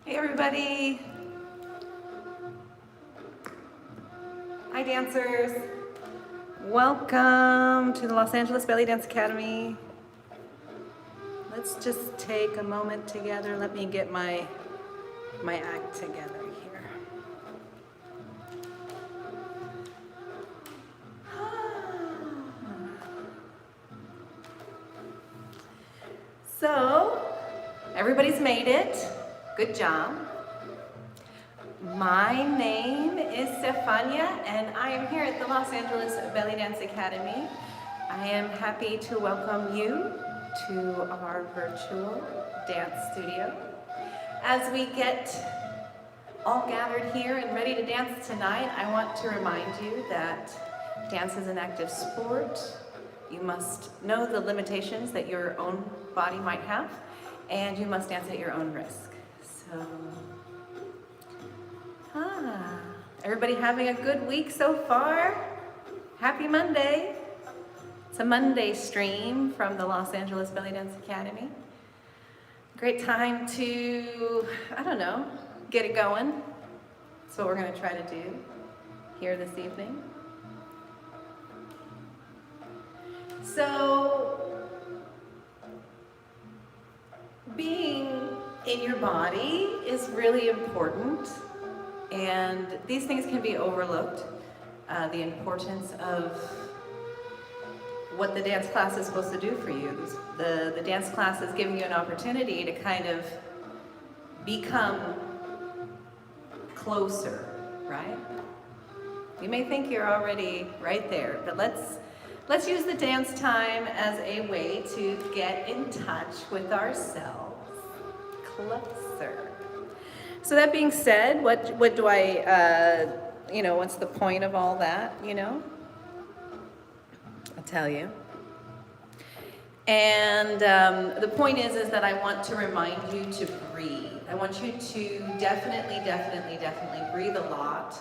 Hey everybody! Hi dancers! Welcome to the Los Angeles Bellydance Academy. Let's just take a moment together. Let me get my act together here. So, everybody's made it. Good job. My name is Stefanya, and I am here at the Los Angeles Bellydance Academy. I am happy to welcome you to our virtual dance studio. As we get all gathered here and ready to dance tonight, I want to remind you that dance is an active sport. You must know the limitations that your own body might have, and you must dance at your own risk. So, everybody having a good week so far? Happy Monday. It's a Monday stream from the Los Angeles Bellydance Academy. Great time to, get it going. That's what we're going to try to do here this evening. So, being in your body is really important, and these things can be overlooked. The importance of what the dance class is supposed to do for you. The dance class is giving you an opportunity to kind of become closer, right? You may think you're already right there, but let's use the dance time as a way to get in touch with ourselves closer. So that being said, what do I, what's the point of all that, I'll tell you. And the point is that I want to remind you to breathe. I want you to definitely breathe a lot.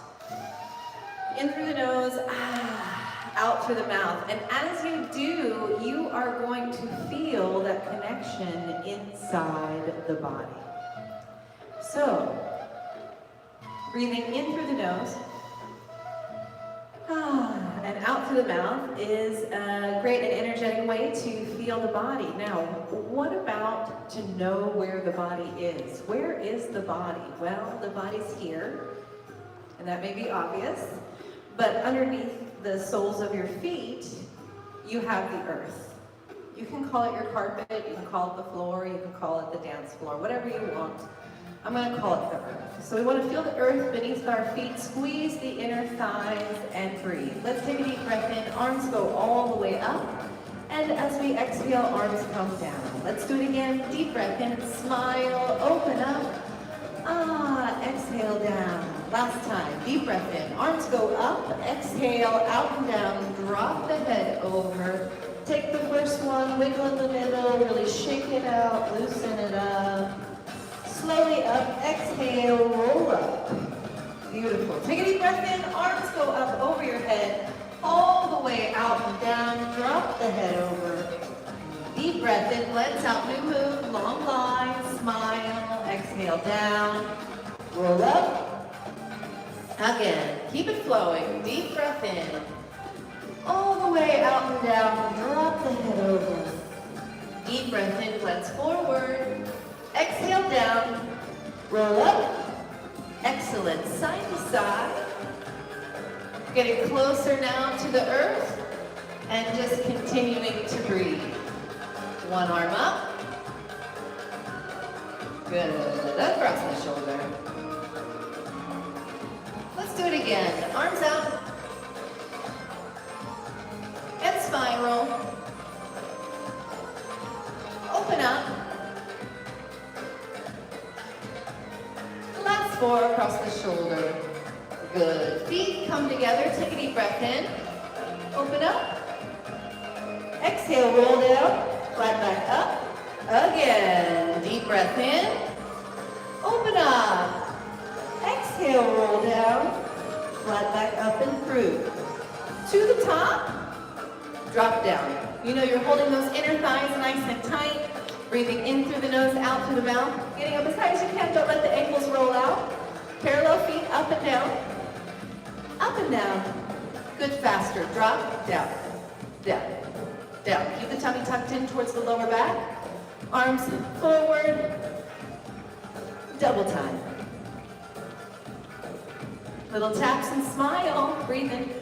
In through the nose, out through the mouth. And as you do, you are going to feel that connection inside the body. So, breathing in through the nose and out through the mouth is a great and energetic way to feel the body. Now, what about to know where the body is? Where is the body? Well, the body's here, and that may be obvious, but underneath the soles of your feet, you have the earth. You can call it your carpet, you can call it the floor, you can call it the dance floor, whatever you want. I'm going to call it the earth. So we want to feel the earth beneath our feet, squeeze the inner thighs, and breathe. Let's take a deep breath in, arms go all the way up, and as we exhale, arms come down. Let's do it again, deep breath in, smile, open up, exhale down. Last time, deep breath in, arms go up, exhale, out and down, drop the head over. Take the first one, wiggle in the middle, really shake it out, loosen it up. Slowly up, exhale, roll up. Beautiful. Take a deep breath in, arms go up over your head, all the way out and down, drop the head over. Deep breath in, blends out, new move, long line, smile, exhale down, roll up. Again, keep it flowing, deep breath in, all the way out and down, drop the head over. Deep breath in, blends forward, exhale down, roll up, excellent, side to side. Getting closer now to the earth, and just continuing to breathe. One arm up, good, across the shoulder. Let's do it again. Arms out. And spiral. Open up. Last four across the shoulder. Good. Feet come together. Take a deep breath in. Open up. Exhale, roll down. Flat back up. Again. Deep breath in. Open up. Exhale, roll down, flat back up and through. To the top, drop down. You know you're holding those inner thighs nice and tight, breathing in through the nose, out through the mouth, getting up as high as you can. Don't let the ankles Parallel feet up and down. Up and down. Good, faster. Drop, down, down, down. Keep the tummy tucked in towards the lower back. Arms forward. Double time. Little taps and smile. Breathe in.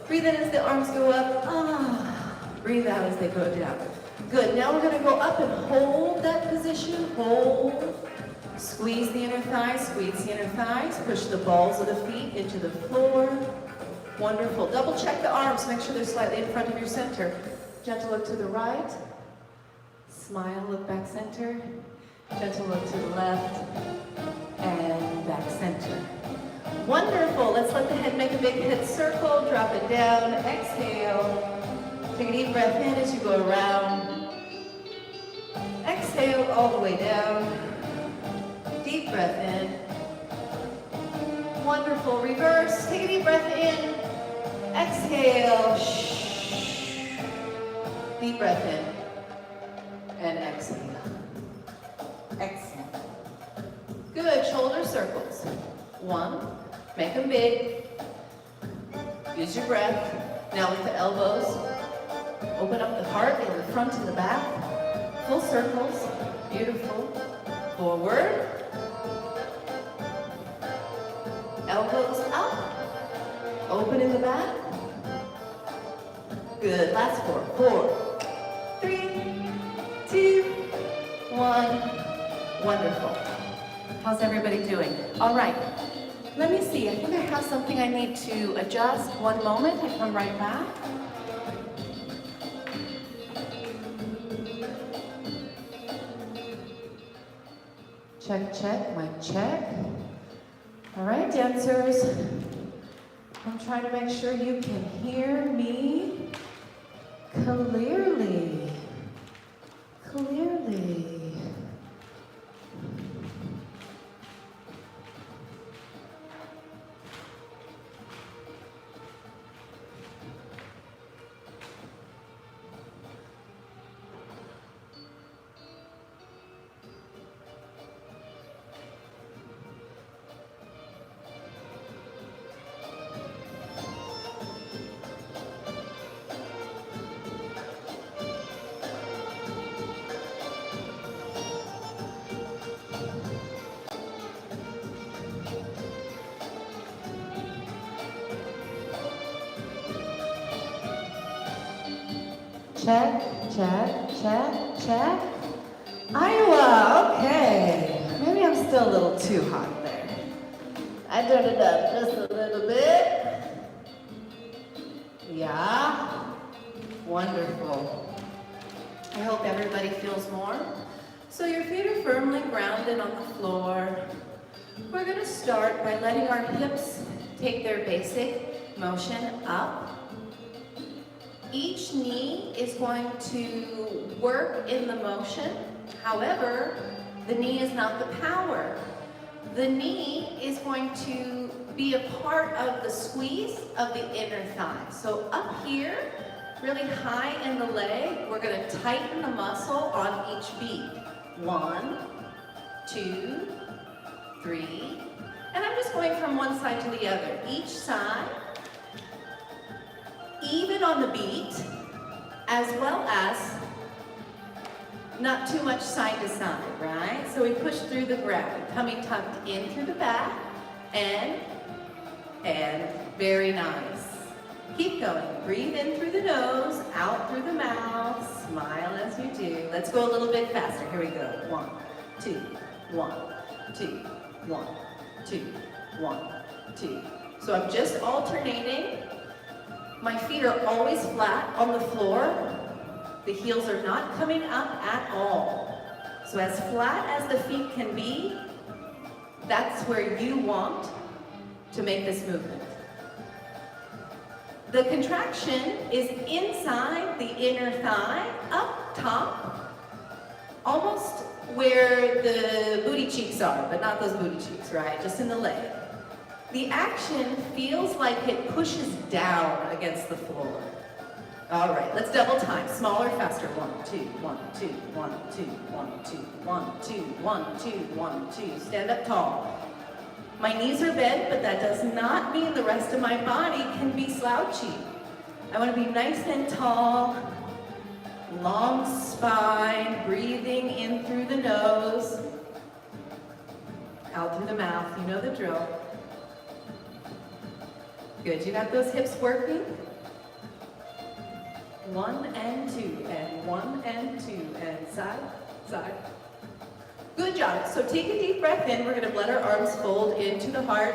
Breathe in as the arms go up. Ah. Breathe out as they go down. Good. Now we're going to go up and hold that position. Hold. Squeeze the inner thighs. Squeeze the inner thighs. Push the balls of the feet into the floor. Wonderful. Double check the arms. Make sure they're slightly in front of your center. Gentle look to the right. Smile. Look back center. Gentle look to the left. And back center. Wonderful. Let's let the head make a big head circle. Drop it down. Exhale. Take a deep breath in as you go around. Exhale all the way down. Deep breath in. Wonderful. Reverse. Take a deep breath in. Exhale. Deep breath in. And exhale. Exhale. Good. Shoulder circles. 1. Make them big. Use your breath. Now with the elbows, open up the heart in the front and the back. Full circles. Beautiful. Forward. Elbows up. Open in the back. Good. Last 4. 4, 3, 2, 1. Wonderful. How's everybody doing? All right. Let me see. I think I have something I need to adjust. One moment. I come right back. Check, check, mic check. All right, dancers. I'm trying to make sure you can hear me clearly. Clearly. Check, check, check, check. Iowa, okay. Maybe I'm still a little too hot there. I turned it up just a little bit. Yeah. Wonderful. I hope everybody feels more. So your feet are firmly grounded on the floor. We're going to start by letting our hips take their basic motion up. Each knee is going to work in the motion. However, the knee is not the power. The knee is going to be a part of the squeeze of the inner thigh. So up here, really high in the leg, we're going to tighten the muscle on each beat. 1, 2, 3. And I'm just going from one side to the other. Each side. Even on the beat, as well as not too much side to side, right? So we push through the ground, tummy tucked in through the back, and very nice. Keep going. Breathe in through the nose, out through the mouth, smile as you do. Let's go a little bit faster. Here we go. 1, 2, 1, 2, 1, 2, 1, 2. So I'm just alternating. My feet are always flat on the floor. The heels are not coming up at all. So as flat as the feet can be, that's where you want to make this movement. The contraction is inside the inner thigh, up top, almost where the booty cheeks are, but not those booty cheeks, right? Just in the leg. The action feels like it pushes down against the floor. All right, let's double time. Smaller, faster. 1, 2, 1, 2, 1, 2, 1, 2, 1, 2, 1, 2, 1, 2. Stand up tall. My knees are bent, but that does not mean the rest of my body can be slouchy. I want to be nice and tall, long spine, breathing in through the nose, out through the mouth. You know the drill. Good, you got those hips working? 1 and 2, and 1 and 2, and side, side. Good job. So take a deep breath in. We're going to let our arms fold into the heart.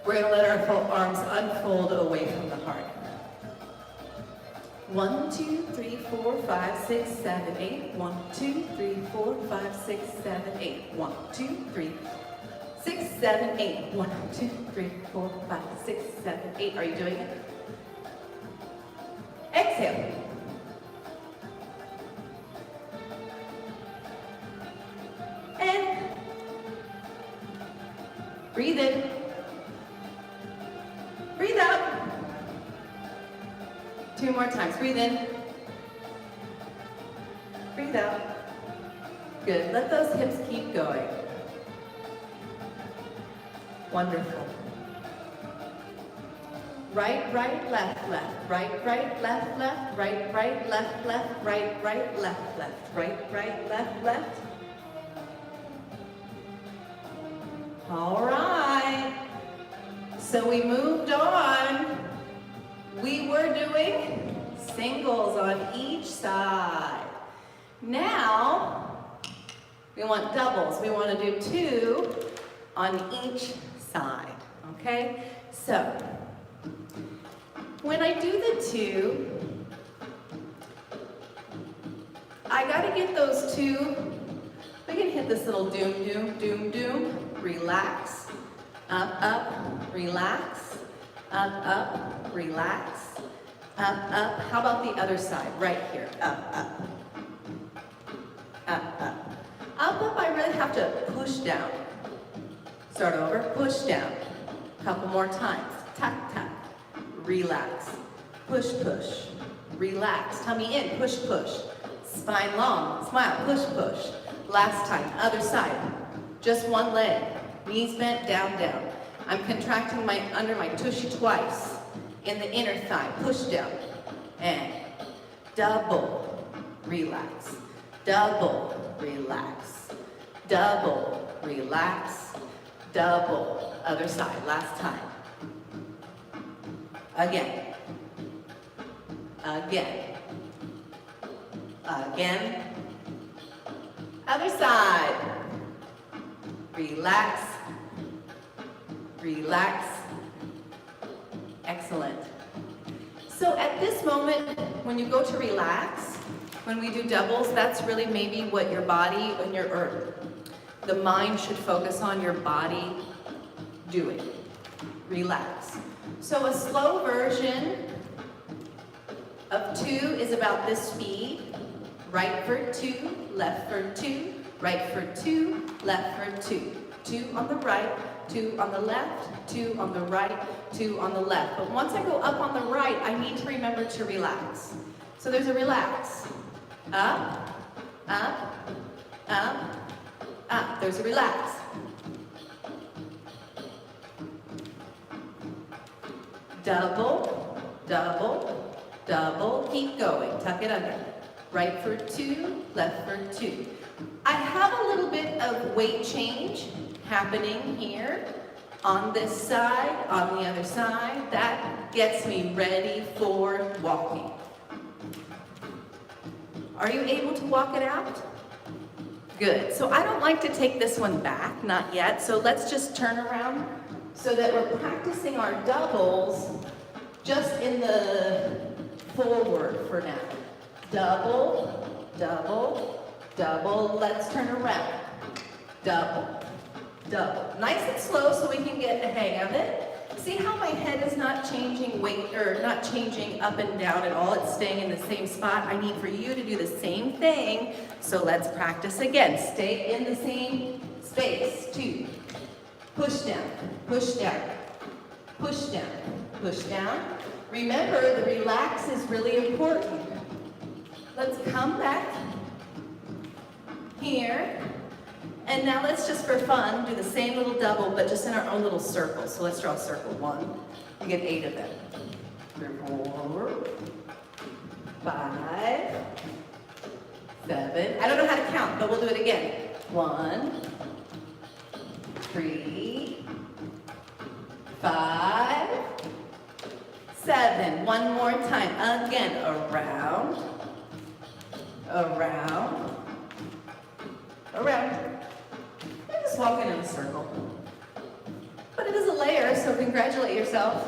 We're going to let our arms unfold away from the heart. 1, 2, 3, 4, 5, 6, 7, 8. 1, 2, 3, 4, 5, 6, 7, 8. 1, 2, 3, 6, 7, 8. 1, 2, 3, 4, 5, 6, 7, 8. Are you doing it? Exhale. And breathe in. Breathe out. 2 more times. Breathe in. Breathe out. Good. Let those hips keep going. Wonderful. Right, right, left, left. Right, right, left, left. Right, right, left, left. Right, right, left, left. Right, right, left, left. All right. So we moved on. We were doing singles on each side. Now, we want doubles. We want to do 2 on each side, okay? So, when I do the 2, I gotta get those 2. We can hit this little doom, doom, doom, doom. Relax, up, relax, up, relax, up. How about the other side, right here, up. Up, I really have to push down. Start over, push down. Couple more times, tap, tap, relax, push, push, relax. Tummy in, push, push. Spine long, smile, push, push. Last time, other side. Just one leg, knees bent, down, down. I'm contracting under my tushy twice. In the inner thigh, push down. And double, relax. Double, relax. Double, relax. Double, other side, last time. Again. Again. Again. Other side. Relax, relax. Excellent. So at this moment, when you go to relax, when we do doubles, that's really maybe what your body and or the mind should focus on your body doing. Relax. So a slow version of 2 is about this speed. Right for 2, left for 2, right for 2, left for 2. 2 on the right, 2 on the left, 2 on the right, 2 on the left. But once I go up on the right, I need to remember to relax. So there's a relax. Up, up, up, up. There's a relax. Double, double, double. Keep going. Tuck it under. Right for 2, left for 2. I have a little bit of weight change happening here on this side, on the other side. That gets me ready for walking. Are you able to walk it out? Good. So I don't like to take this one back, not yet. So let's just turn around so that we're practicing our doubles just in the forward for now. Double, double, double. Let's turn around. Double, double. Nice and slow so we can get a hang of it. See how my head is not changing weight, or not changing up and down at all. It's staying in the same spot. I need for you to do the same thing. So let's practice again. Stay in the same space. 2. Push down, push down, push down, push down. Remember, the relax is really important. Let's come back here And now let's just for fun do the same little double, but just in our own little circle. So let's draw a circle. 1. You get 8 of them. 4, 5, 7. I don't know how to count, but we'll do it again. 1, 3, 5, 7. One more time. Again, around, around, around. And just walking in a circle. But it is a layer, so congratulate yourself,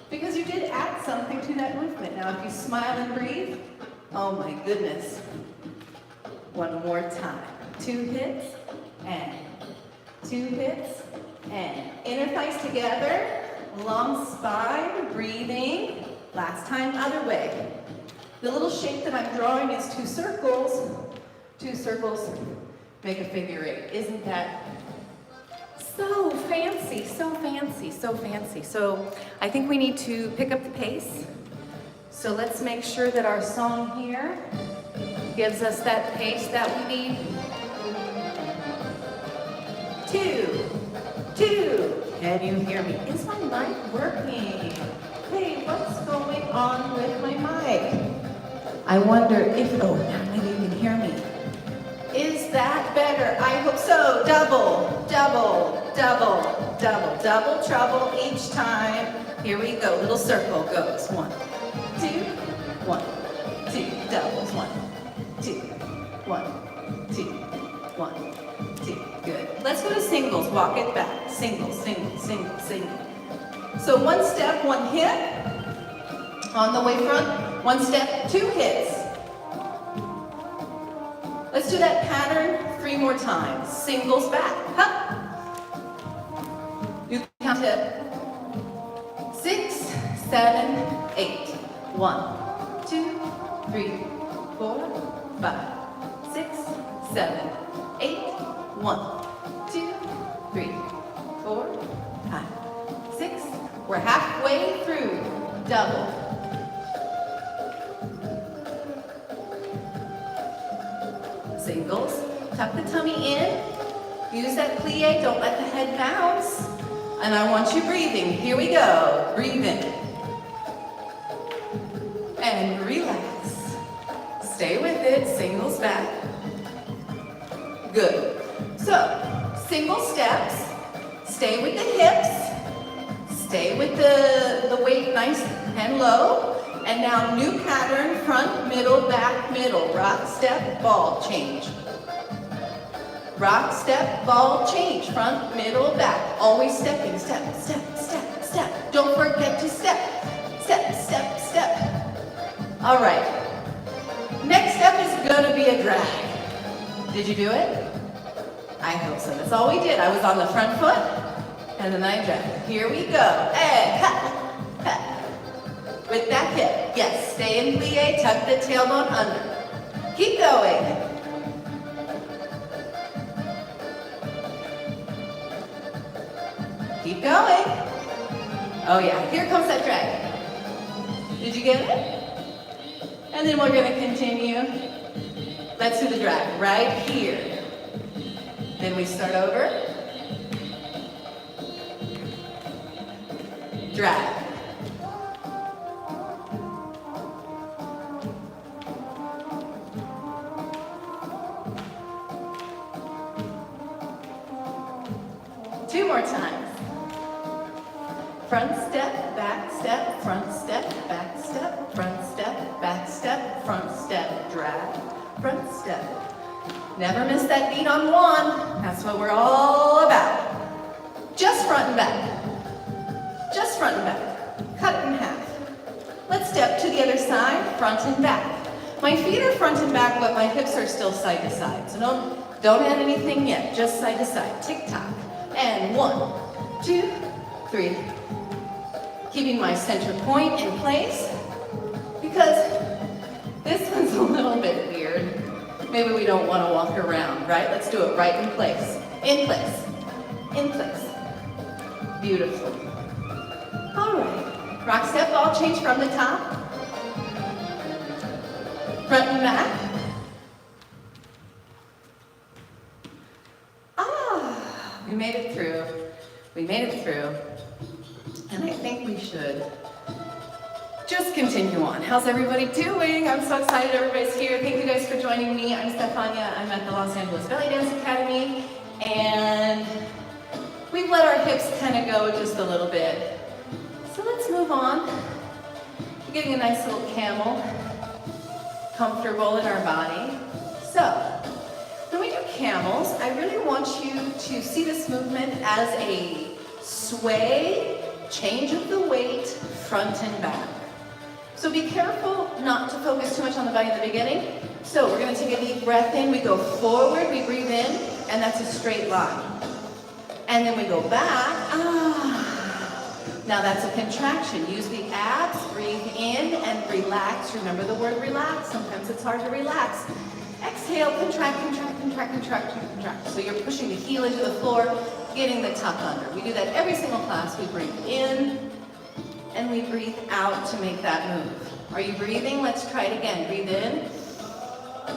because you did add something to that movement. Now, if you smile and breathe, oh my goodness. One more time. 2 hits, and 2 hits, and inner thighs together, long spine, breathing. Last time, other way. The little shape that I'm drawing is 2 circles. 2 circles make a figure 8. Isn't that so fancy, so fancy, so fancy? So I think we need to pick up the pace. So let's make sure that our song here gives us that pace that we need. 2, 2. Can you hear me? Is my mic working? Hey, what's going on with my mic? I wonder if, oh, now maybe you can hear me. Is that better? I hope so. Double, double, double, double, double trouble each time. Here we go. Little circle goes. 1, 2, 1, 2. Doubles. 1, 2, 1, 2, 1, 2. Good. Let's go to singles. Walk it back. Single, single, single, single. So 1 step, 1 hit. On the way front, 1 step, 2 hits. Let's do that pattern 3 more times. Singles back. Hup. You can count to 6, 7, 8. 1, 2, 3, 4, 5, 6, 7, 8. 1, 2, 3, 4, 5, 6. We're halfway through. Double. Singles. Tuck the tummy in. Use that plie. Don't let the head bounce. And I want you breathing. Here we go. Breathe in. And relax. Stay with it. Singles back. Good. So, single steps. Stay with the hips. Stay with the weight nice and low. And now new pattern, front, middle, back, middle. Rock, step, ball, change. Rock, step, ball, change. Front, middle, back. Always stepping. Step, step, step, step. Don't forget to step. Step, step, step. All right. Next step is going to be a drag. Did you do it? I hope so. That's all we did. I was on the front foot, and then I dragged. Here we go. And ha, ha. With that hip. Yes, stay in plie, tuck the tailbone under. Keep going. Keep going. Oh yeah, here comes that drag. Did you get it? And then we're gonna continue. Let's do the drag right here. Then we start over. Drag. Two more times. Front step, back step, front step, back step, front step, back step, front step, drag, front step. Never miss that beat on 1. That's what we're all about. Just front and back. Just front and back. Cut it in half. Let's step to the other side, front and back. My feet are front and back, but my hips are still side to side. So don't add anything yet, just side to side. Tick tock. And 1, 2, 3. Keeping my center point in place, because this one's a little bit weird. Maybe we don't want to walk around, right? Let's do it right in place. In place. In place. Beautiful. All right. Rock step, ball change from the top. Front and back. We made it through. We made it through. And I think we should just continue on. How's everybody doing? I'm so excited everybody's here. Thank you guys for joining me. I'm Stefanya. I'm at the Los Angeles Bellydance Academy. And we've let our hips kind of go just a little bit. So let's move on. We're getting a nice little camel, comfortable in our body. So, when we do camels, I really want you to see this movement as a sway, change of the weight, front and back. So be careful not to focus too much on the body in the beginning. So we're going to take a deep breath in, we go forward, we breathe in, and that's a straight line. And then we go back, Now that's a contraction. Use the abs, breathe in and relax. Remember the word relax, sometimes it's hard to relax. Exhale, contract, contract, contract, contract, contract. So you're pushing the heel into the floor, getting the tuck under. We do that every single class. We breathe in and we breathe out to make that move. Are you breathing? Let's try it again. Breathe in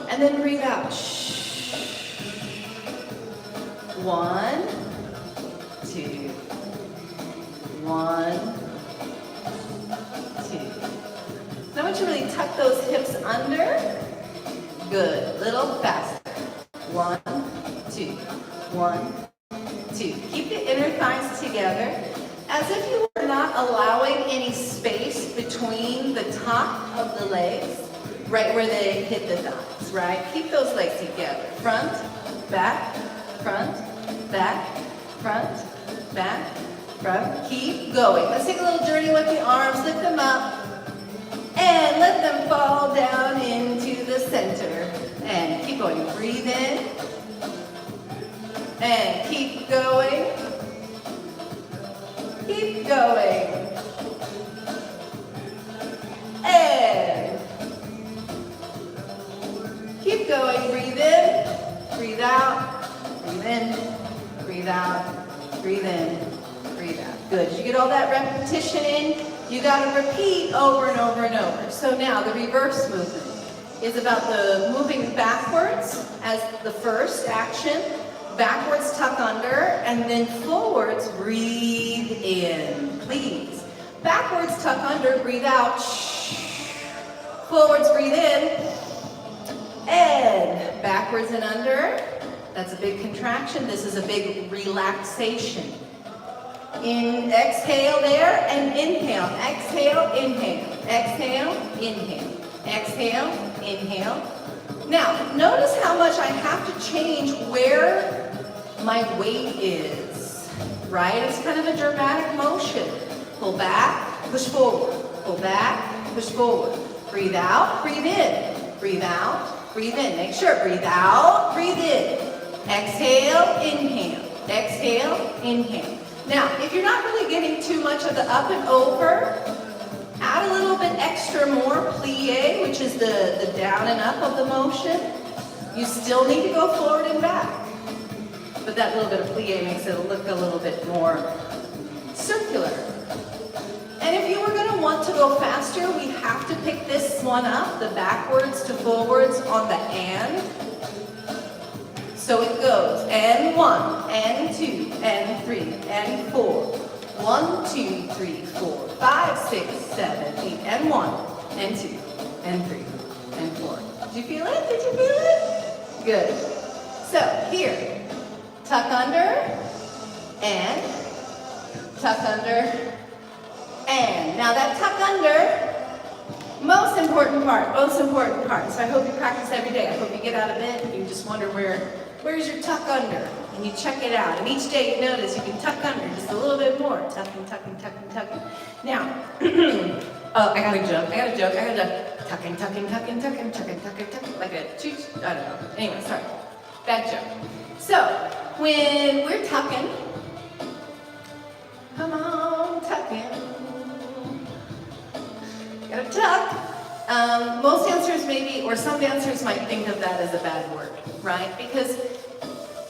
and then breathe out. 1, 2, 1, 2. Now I want you to really tuck those hips under. Good. Little faster. 1, 2, 1, 2. Keep the inner thighs together as if you were not allowing any space between the top of the legs, right where they hit the thighs, right? Keep those legs together. Front, back, front, back, front, back, front. Keep going. Let's take a little journey with the arms. Lift them up. And let them fall down into the center. And keep going. Breathe in. And keep going. Keep going. And keep going. Breathe in. Breathe out. Breathe in. Breathe out. Breathe in. Breathe out. Good. Did you get all that repetition in? You got to repeat over and over and over. So now the reverse movement is about the moving backwards as the first action, backwards tuck under, and then forwards breathe in, please. Backwards tuck under, breathe out, forwards breathe in, and backwards and under. That's a big contraction. This is a big relaxation. Exhale there and inhale. Exhale, inhale. Exhale, inhale. Exhale, inhale. Now, notice how much I have to change where my weight is, right? It's kind of a dramatic motion. Pull back, push forward. Pull back, push forward. Breathe out, breathe in. Breathe out, breathe in. Make sure, breathe out, breathe in. Exhale, inhale. Exhale, inhale. Now, if you're not really getting too much of the up and over, add a little bit extra more plie, which is the down and up of the motion. You still need to go forward and back. But that little bit of plie makes it look a little bit more circular. And if you were going to want to go faster, we have to pick this one up, the backwards to forwards on the and. So it goes, and 1, and 2, and 3, and 4. 1, 2, 3, 4, 5, 6, 7, 8, and 1, and 2, and 3, and 4. Did you feel it? Did you feel it? Good. So here, tuck under, and tuck under, and. Now that tuck under, most important part. So I hope you practice every day. I hope you get out of bed and you just wonder where's your tuck under? And you check it out. And each day you notice you can tuck under just a little bit more. Tucking, tucking, tucking, tucking. Now, oh, I got a joke. Tucking, tucking, tucking, tucking, tucking, tucking, tucking. Like a choo-choo, I don't know. Anyway, sorry. Bad joke. So, when we're tucking, come on, tucking. Gotta tuck. Most dancers maybe, or some dancers might think of that as a bad word, right? Because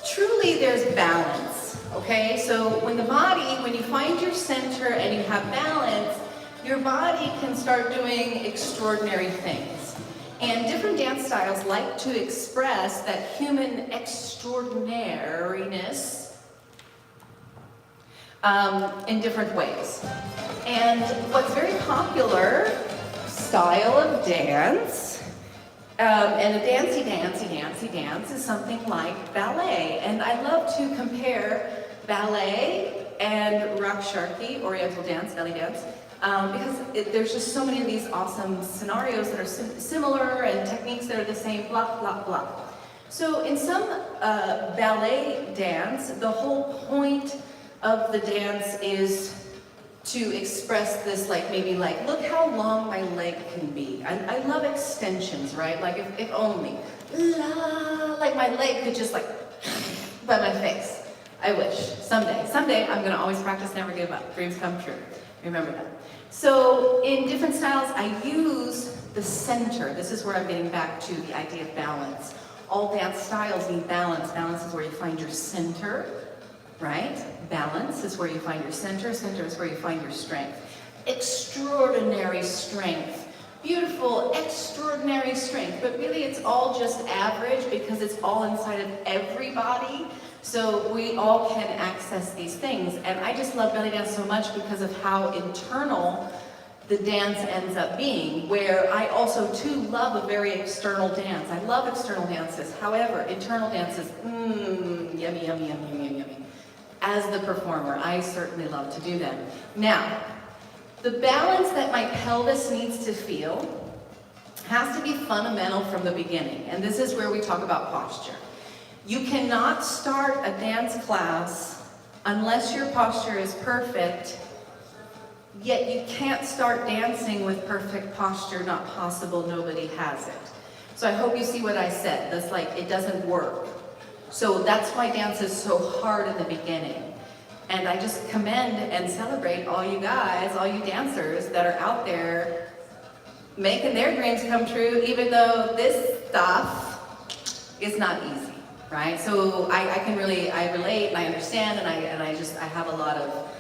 truly there's balance, okay? So when you find your center and you have balance, your body can start doing extraordinary things. And different dance styles like to express that human extraordinariness in different ways. And what's very popular style of dance, and a dancey dance is something like ballet. And I love to compare ballet and Rakshaki, oriental dance, belly dance, because there's just so many of these awesome scenarios that are similar and techniques that are the same, blah, blah, blah. So in some ballet dance, the whole point of the dance is to express this, like, maybe like, look how long my leg can be. I love extensions, right? Like, if only, la, like my leg could just like, by my face. I wish, someday I'm gonna always practice, never give up. Dreams come true, remember that. So in different styles, I use the center. This is where I'm getting back to the idea of balance. All dance styles need balance. Balance is where you find your center, right? Balance is where you find your center. Center is where you find your strength. Extraordinary strength. Beautiful, extraordinary strength. But really it's all just average because it's all inside of everybody. So we all can access these things. And I just love belly dance so much because of how internal the dance ends up being, where I also too love a very external dance. I love external dances. However, internal dances, yummy, yummy, yummy, yummy, yummy. As the performer, I certainly love to do them. Now, the balance that my pelvis needs to feel has to be fundamental from the beginning. And this is where we talk about posture. You cannot start a dance class unless your posture is perfect, yet you can't start dancing with perfect posture, not possible, nobody has it. So I hope you see what I said. That's like, it doesn't work. So that's why dance is so hard in the beginning. And I just commend and celebrate all you guys, all you dancers that are out there making their dreams come true, even though this stuff is not easy, right? So I can really, I relate and I understand, and I have a lot of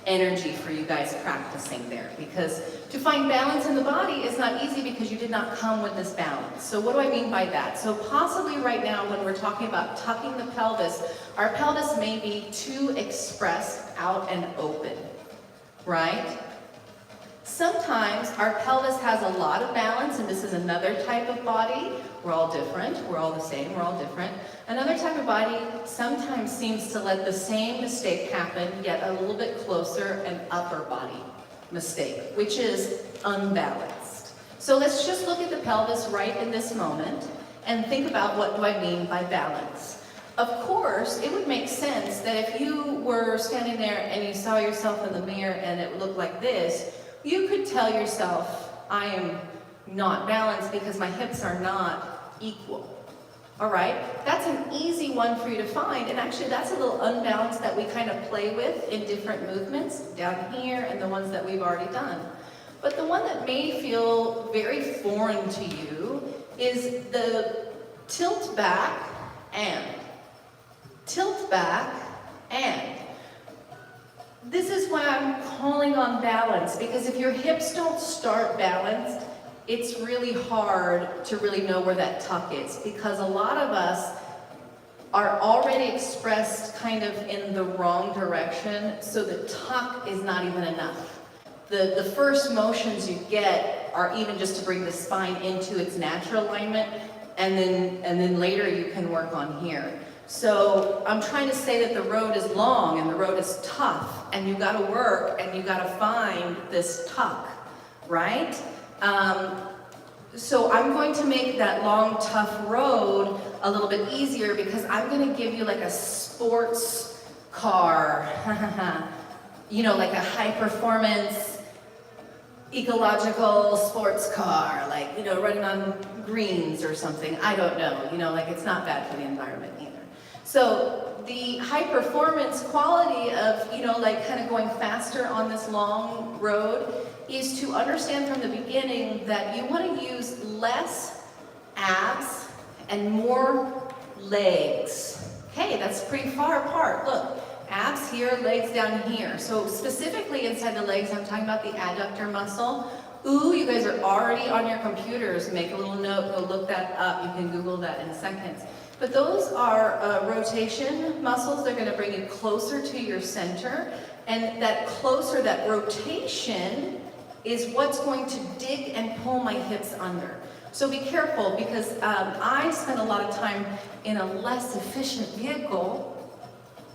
energy for you guys practicing there, because to find balance in the body is not easy because you did not come with this balance. So what do I mean by that? So possibly right now when we're talking about tucking the pelvis, our pelvis may be too expressed out and open, right? Sometimes our pelvis has a lot of balance, and this is another type of body. We're all different, we're all the same, we're all different. Another type of body sometimes seems to let the same mistake happen, yet a little bit closer, an upper body mistake, which is unbalanced. So let's just look at the pelvis right in this moment and think about, what do I mean by balance? Of course, it would make sense that if you were standing there and you saw yourself in the mirror and it looked like this, you could tell yourself, I am not balanced because my hips are not equal. All right, that's an easy one for you to find, and actually that's a little unbalanced that we kind of play with in different movements down here and the ones that we've already done. But the one that may feel very foreign to you is the tilt back and tilt back and. This is why I'm calling on balance, because if your hips don't start balanced, it's really hard to really know where that tuck is, because a lot of us are already expressed kind of in the wrong direction, so the tuck is not even enough. The first motions you get are even just to bring the spine into its natural alignment, and then later you can work on here. So I'm trying to say that the road is long and the road is tough, and you gotta work and you gotta find this tuck, right? So I'm going to make that long, tough road a little bit easier, because I'm gonna give you like a sports car, you know, like a high performance, ecological sports car, like, you know, running on greens or something. I don't know, you know, like it's not bad for the environment either. So the high performance quality of, you know, like kind of going faster on this long road is to understand from the beginning that you want to use less abs and more legs. Okay, that's pretty far apart. Look, abs here, legs down here. So specifically inside the legs, I'm talking about the adductor muscle. Ooh, you guys are already on your computers. Make a little note, go look that up. You can Google that in seconds. But those are rotation muscles. They're going to bring you closer to your center. And that rotation is what's going to dig and pull my hips under. So be careful, because I spend a lot of time in a less efficient vehicle,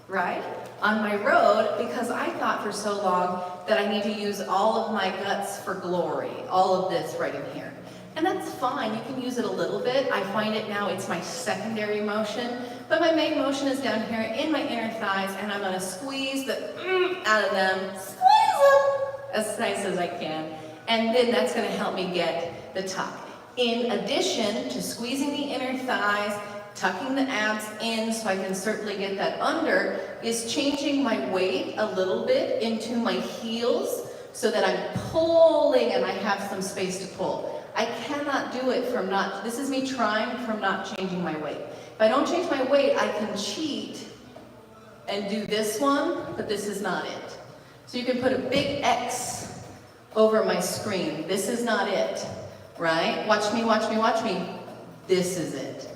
right, on my road, because I thought for so long that I need to use all of my guts for glory, all of this right in here. And that's fine, you can use it a little bit. I find it now, it's my secondary motion, but my main motion is down here in my inner thighs, and I'm gonna squeeze the out of them, squeeze them as nice as I can, and then that's gonna help me get the tuck. In addition to squeezing the inner thighs, tucking the abs in so I can certainly get that under, is changing my weight a little bit into my heels so that I'm pulling and I have some space to pull. I cannot do it from not, this is me trying from not changing my weight. If I don't change my weight, I can cheat and do this one, but this is not it. So you can put a big X over my screen. This is not it, right? Watch me, watch me, watch me. This is it.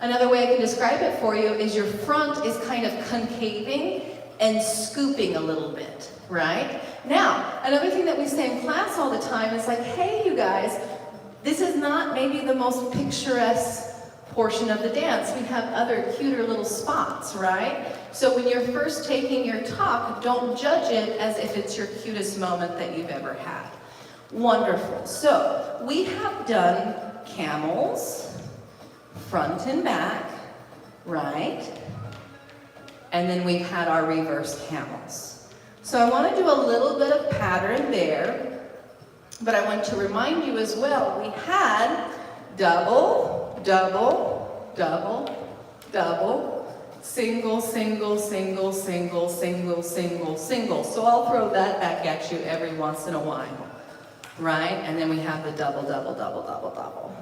Another way I can describe it for you is your front is kind of concaving and scooping a little bit, right? Now, another thing that we say in class all the time is like, hey, you guys, this is not maybe the most picturesque portion of the dance. We have other cuter little spots, right? So when you're first taking your tuck, don't judge it as if it's your cutest moment that you've ever had. Wonderful. So we have done camels, front and back, right? And then we've had our reverse camels. So I want to do a little bit of pattern there. But I want to remind you as well, we had double, double, double, double, single, single, single, single, single, single, single. So I'll throw that back at you every once in a while, right? And then we have the double, double, double, double, double.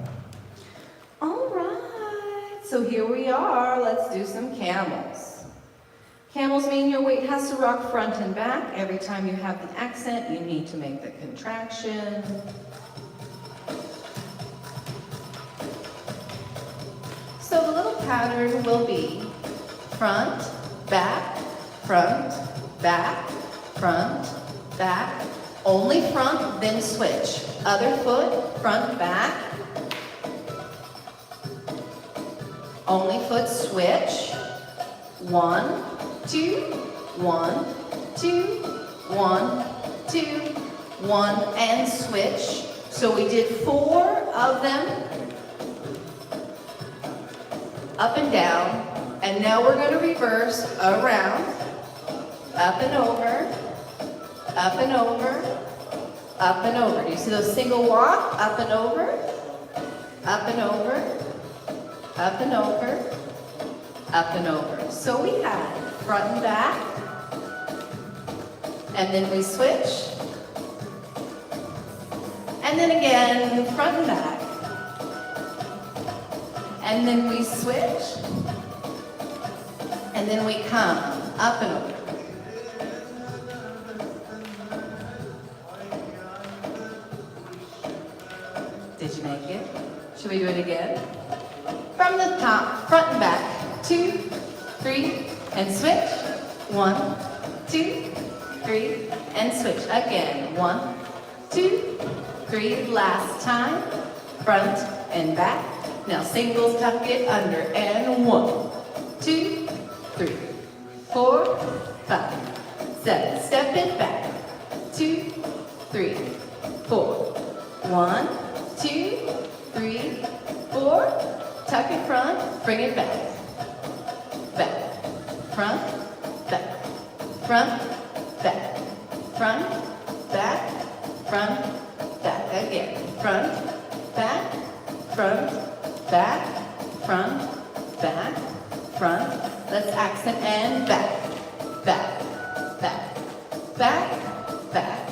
All right, so here we are. Let's do some camels. Camels mean your weight has to rock front and back. Every time you have the accent, you need to make the contraction. So the little pattern will be front, back, front, back, front, back. Only front, then switch. Other foot, front, back. Only foot, switch. 1, 2, 1, 2, 1, 2, 1, and switch. So we did 4 of them, up and down, and now we're going to reverse around, up and over, up and over, up and over. Do you see those single walk? Up and over, up and over, up and over, up and over. So we had front and back, and then we switch, and then again, front and back, and then we switch, and then we come up and over. Did you make it? Should we do it again? From the top, front and back, 2, 3, and switch. 1, 2, 3, and switch. Again, 1, 2, 3, last time, front and back. Now singles, tuck it under, and 1, 2, 3, 4, 5, 7. Step it back. 2, 3, 4. 1, 2, 3, 4. Tuck it front, bring it back. Back, front, back, front, back, front, back, front, back. Again, front, back, front, back, front, back, front. Let's accent and back, back, back, back, back,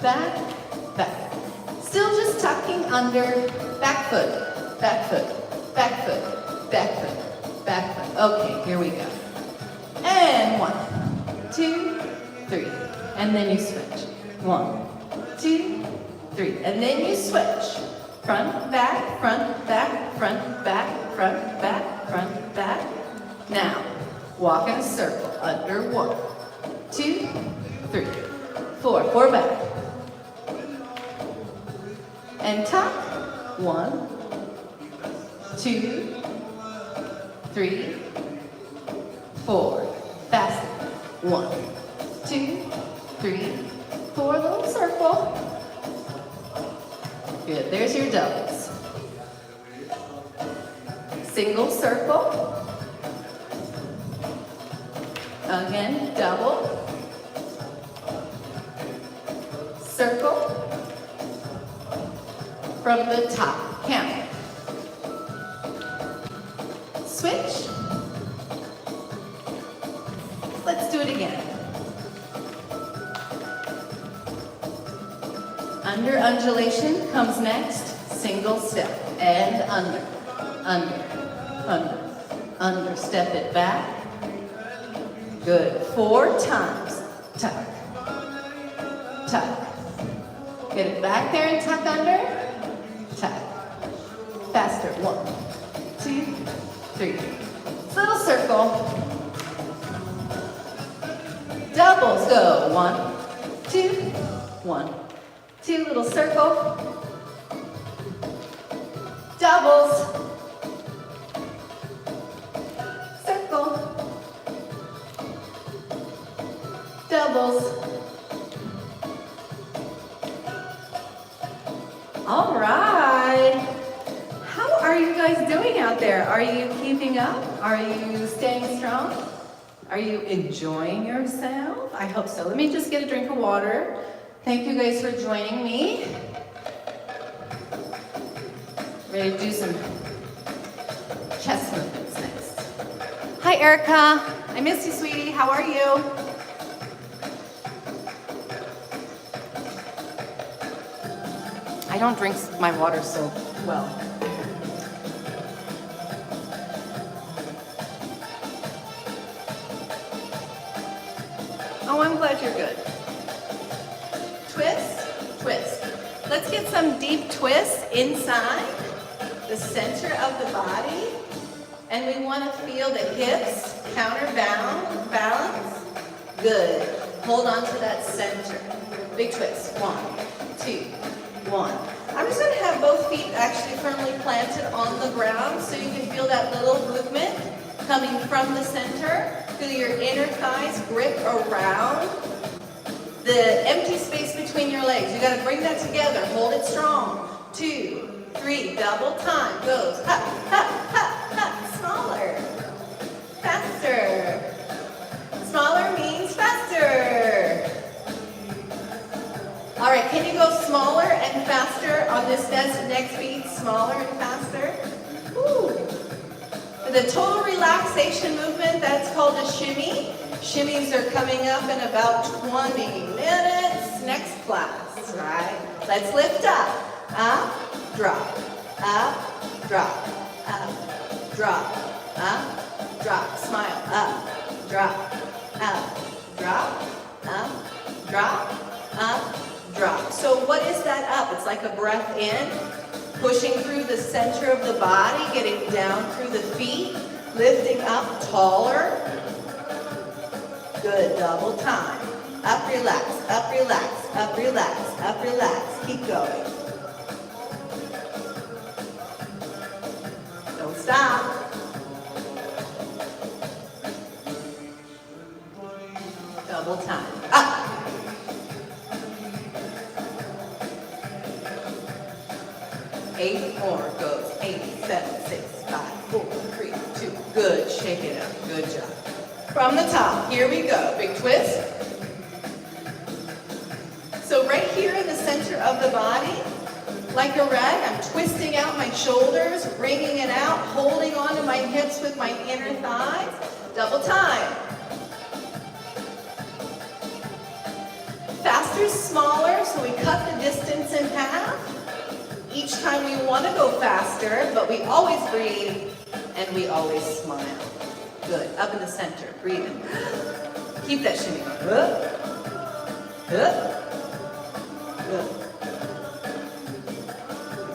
back, back. Still just tucking under, back foot, back foot, back foot, back foot, back foot. Okay, here we go. And 1, 2, 3. And then you switch. 1, 2, 3. And then you switch. Front, back, front, back, front, back, front, back, front, back. Now, walk in a circle, under 1, 2, 3, 4, 4 back. And tuck, 1, 2, 3, 4. Faster, 1, 2, 3, 4, little circle. Good, there's your doubles. Single circle. Again, double. Circle. From the top, Camel. Switch. Let's do it again. Under undulation comes next, single step, and under, under, under, under. Step it back. Good. 4 times. Tuck, tuck. Get it back there and tuck under. Tuck. Faster. 1, 2, 3. Little circle. Doubles go. 1, 2, 1, 2. Little circle. Doubles. Circle. Doubles. All right. How are you guys doing out there? Are you keeping up? Are you staying strong? Are you enjoying yourself? I hope so. Let me just get a drink of water. Thank you guys for joining me. Ready to do some chest movements next. Hi, Erica. I miss you, sweetie. How are you? I don't drink my water so well. Oh, I'm glad you're good. Twist, twist. Let's get some deep twists inside the center of the body. And we want to feel the hips counterbalance. Balance. Good. Hold on to that center. Big twist. 1, 2, 1. I'm just going to have both feet actually firmly planted on the ground so you can feel that little movement coming from the center. Feel your inner thighs grip around the empty space between your legs. You got to bring that together. Hold it strong. 2, 3, double time. Goes up, up, up, up. Smaller. Faster. Smaller means faster. All right, can you go smaller and faster on this next beat? Smaller and faster. Woo. The total relaxation movement, that's called a shimmy. Shimmies are coming up in about 20 minutes. Next class, right? Let's lift up. Up, drop. Up, drop. Up, drop. Up, drop. Smile. Up, drop. Up, drop. Up, drop. Up, drop. So what is that up? It's like a breath in, pushing through the center of the body, getting down through the feet, lifting up taller. Good, double time. Up, relax, up, relax, up, relax, up, relax. Keep going. Don't stop. Double time. Up. Eight more goes. 8, 7, 6, 5, 4, 3, 2. Good. Shake it up. Good job. From the top, here we go. Big twist. So right here in the center of the body, like a rag, I'm twisting out my shoulders, bringing it out, holding on to my hips with my inner thighs. Double time. Faster, smaller, so we cut the distance in half. Each time we want to go faster, but we always breathe and we always smile. Good. Up in the center. Breathing. Keep that shimmy. Good.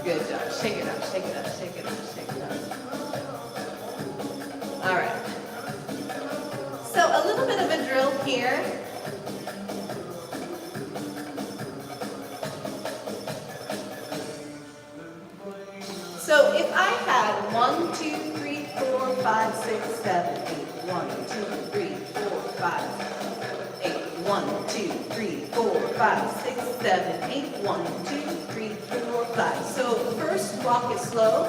Good job. Shake it up, shake it up, shake it up, shake it up. 1, 2, 3, 4, 5, 6, 7, 8. 1, 2, 3, 4, 5, 8. 1, 2, 3, 4, 5, 6, 7, 8. 1, 2, 3, 4, 5. So first walk it slow.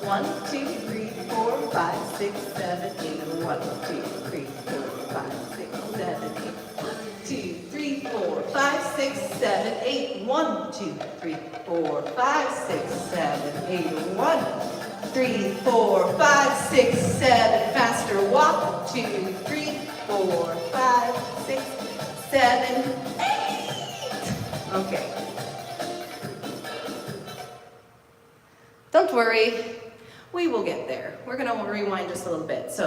1, 2, 3, 4, 5, 6, 7, 8. 1, 2, 3, 4, 5, 6, 7, 8. 2, 3, 4, 5, 6, 7, 8. 1, 2, 3, 4, 5, 6, 7, 8. 1, 3, 4, 5, 6, 7. Faster walk. 2, 3, 4, 5, 6, 7, 8. Okay. Don't worry. We will get there. We're going to rewind just a little bit. So,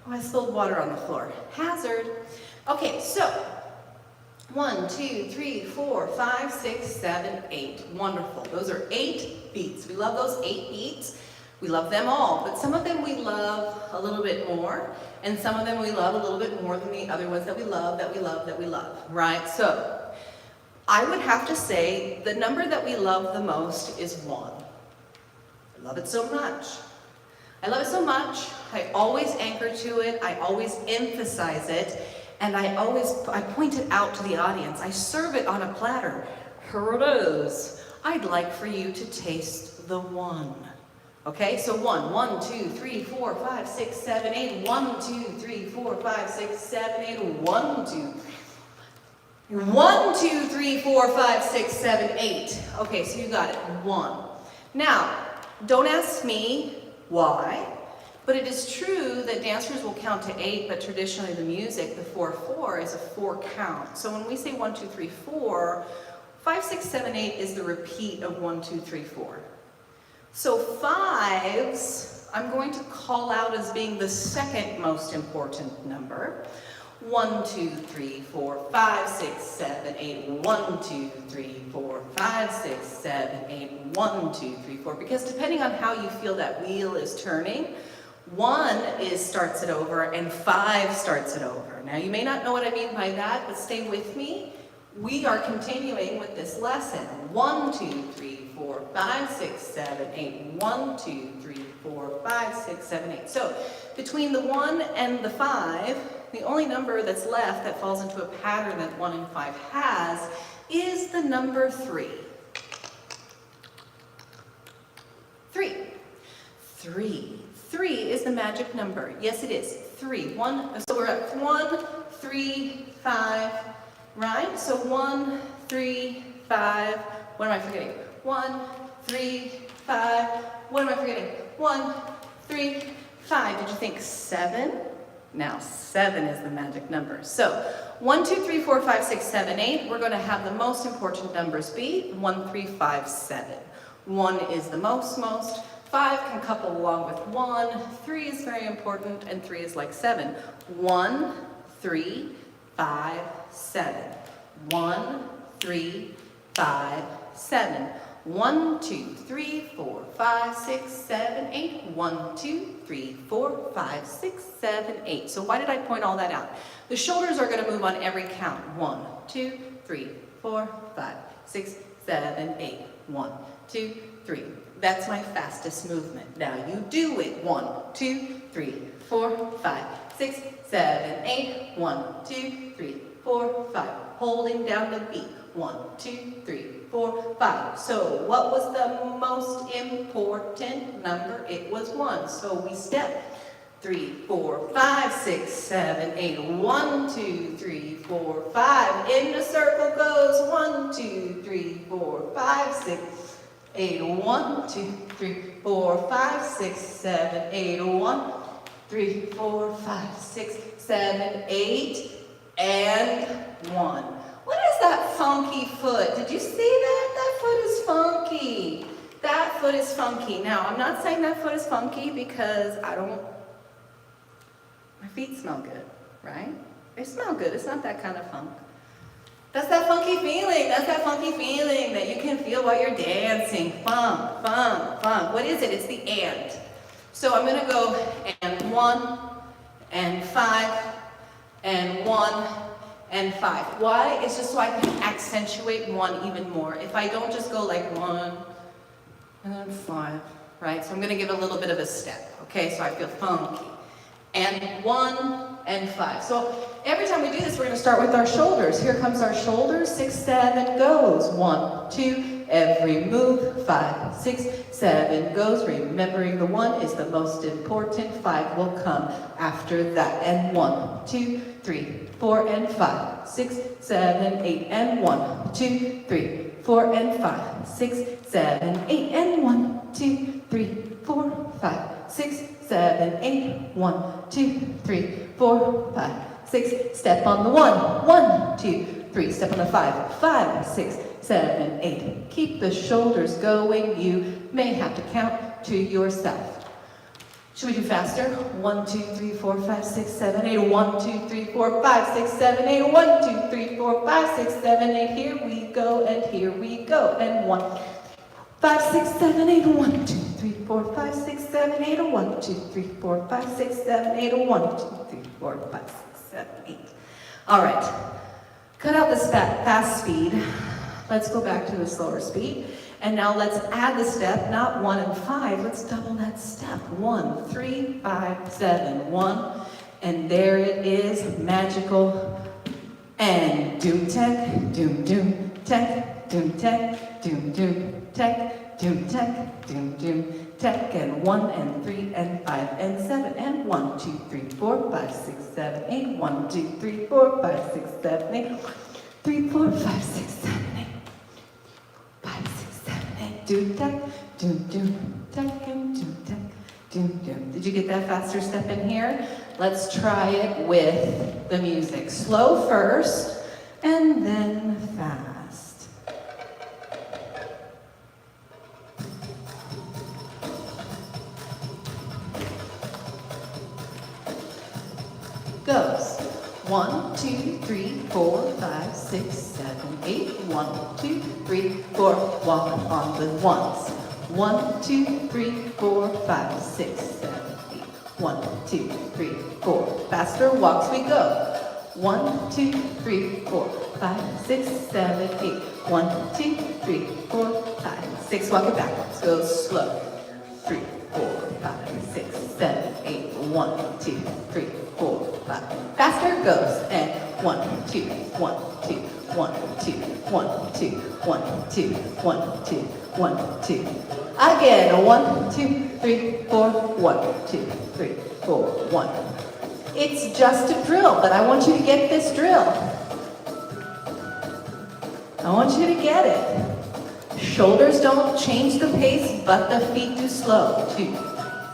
oh, I spilled water on the floor. Hazard. Okay, so 1, 2, 3, 4, 5, 6, 7, 8. Wonderful. Those are 8 beats. We love those 8 beats. We love them all, but some of them we love a little bit more, and some of them we love a little bit more than the other ones that we love, right? So I would have to say the number that we love the most is 1. I love it so much. I love it so much. I always anchor to it. I always emphasize it. And I point it out to the audience. I serve it on a platter. Here it is. I'd like for you to taste the 1. Okay, so 1, 1, 2, 3, 4, 5, 6, 7, 8. 1, 2, 3, 4, 5, 6, 7, 8. 1, 2, 1, 2, 3, 4, 5, 6, 7, 8. Okay, so you got it. 1. Now, don't ask me why, but it is true that dancers will count to 8, but traditionally the music, the 4/4, is a 4 count. So when we say 1, 2, 3, 4, 5, 6, 7, 8 is the repeat of 1, 2, 3, 4. So 5s, I'm going to call out as being the second most important number. 1, 2, 3, 4, 5, 6, 7, 8. 1, 2, 3, 4, 5, 6, 7, 8. 1, 2, 3, 4. Because depending on how you feel that wheel is turning, 1 starts it over and 5 starts it over. Now you may not know what I mean by that, but stay with me. We are continuing with this lesson. 1, 2, 3, 4, 5, 6, 7, 8. 1, 2, 3, 4, 5, 6, 7, 8. So between the 1 and the 5, the only number that's left that falls into a pattern that 1 and 5 has is the number 3. 3. 3. 3 is the magic number. Yes, it is. 3. 1. So we're at 1, 3, 5, right? So 1, 3, 5. What am I forgetting? 1, 3, 5. What am I forgetting? 1, 3, 5. Did you think 7? Now 7 is the magic number. So 1, 2, 3, 4, 5, 6, 7, 8. We're going to have the most important numbers be 1, 3, 5, 7. 1 is the most. 5 can couple along with 1. 3 is very important, and 3 is like 7. 1, 3, 5, 7. 1, 3, 5, 7. 1, 2, 3, 4, 5, 6, 7, 8. 1, 2, 3, 4, 5, 6, 7, 8. So why did I point all that out? The shoulders are going to move on every count. 1, 2, 3, 4, 5, 6, 7, 8. 1, 2, 3. That's my fastest movement. Now you do it. 1, 2, 3, 4, 5, 6, 7, 8. 1, 2, 3, 4, 5. Holding down the beat. 1, 2, 3, 4, 5. So what was the most important number? It was 1. So we step. 3, 4, 5, 6, 7, 8. 1, 2, 3, 4, 5. In the circle goes 1, 2, 3, 4, 5, 6, 8. 1, 2, 3, 4, 5, 6, 7, 8. 1, 3, 4, 5, 6, 7, 8, and 1. What is that funky foot? Did you see that? That foot is funky. That foot is funky. Now, I'm not saying that foot is funky because my feet smell good, right? They smell good. It's not that kind of funk. That's that funky feeling. That's that funky feeling that you can feel while you're dancing. Funk, funk, funk. What is it? It's the and. So I'm going to go and 1, and 5, and 1, and 5. Why? It's just so I can accentuate 1 even more. If I don't just go like 1, and then 5, right? So I'm gonna give a little bit of a step, okay? So I feel funky. And 1 and 5. So every time we do this, we're gonna start with our shoulders. Here comes our shoulders, 6, 7, goes. 1, 2, every move, 5, 6, 7, goes. Remembering the 1 is the most important, 5 will come after that. And 1, 2, 3, 4, and 5, 6, 7, 8, and 1, 2, 3, 4, and 5, 6, 7, 8, and 1, 2, 3, 4, 5, 6, 7, 8, 1, 2, 3, 4, 5, 6, step on the 1, 1, 2, 3, step on the 5, 5, 6, 7, 8. Keep the shoulders going. You may have to count to yourself. Should we do faster? 1, 2, 3, 4, 5, 6, 7, 8. 1, 2, 3, 4, 5, 6, 7, 8. 1, 2, 3, 4, 5, 6, 7, 8. Here we go, and here we go. And 1, 5, 6, 7, 8. 1, 2, 3, 4, 5, 6, 7, 8. 1, 2, 3, 4, 5, 6, 7, 8. 1, 2, 3, 4, 5, 6, 7, 8. All right. Cut out this fast speed. Let's go back to the slower speed. And now let's add the step, not 1 and 5. Let's double that step. 1, 3, 5, 7, 1. And there it is, magical. And doom tech, doom tech, doom tech, doom tech, doom tech, doom tech. And 1 and 3 and 5 and 7 and 1, 2, 3, 4, 5, 6, 7, 8. 1, 2, 3, 4, 5, 6, 7, 8. 3, 4, 5, 6, 7, 8. 5, 6, 7, 8. Doom tech, doom tech, and doom tech, doom. Did you get that faster step in here? Let's try it with the music. Slow first, and then fast. Goes. 1, 2, 3, 4, 5, 6, 7, 8. 1, 2, 3, 4. Walk on the ones. 1, 2, 3, 4, 5, 6, 7, 8. 1, 2, 3, 4. Faster walks we go. 1, 2, 3, 4, 5, 6, 7, 8. 1, 2, 3, 4, 5, 6. Walk it backwards. Go slow. 3, 4, 5, 6, 7, 8. 1, 2, 3, 4, 5. Faster goes. And 1, 2, 1, 2, 1, 2, 1, 2, 1, 2, 1, 2, 1, 2. Again. 1, 2, 3, 4. 1, 2, 3, 4. 1. It's just a drill, but I want you to get this drill. I want you to get it. Shoulders don't change the pace, but the feet do slow. 2,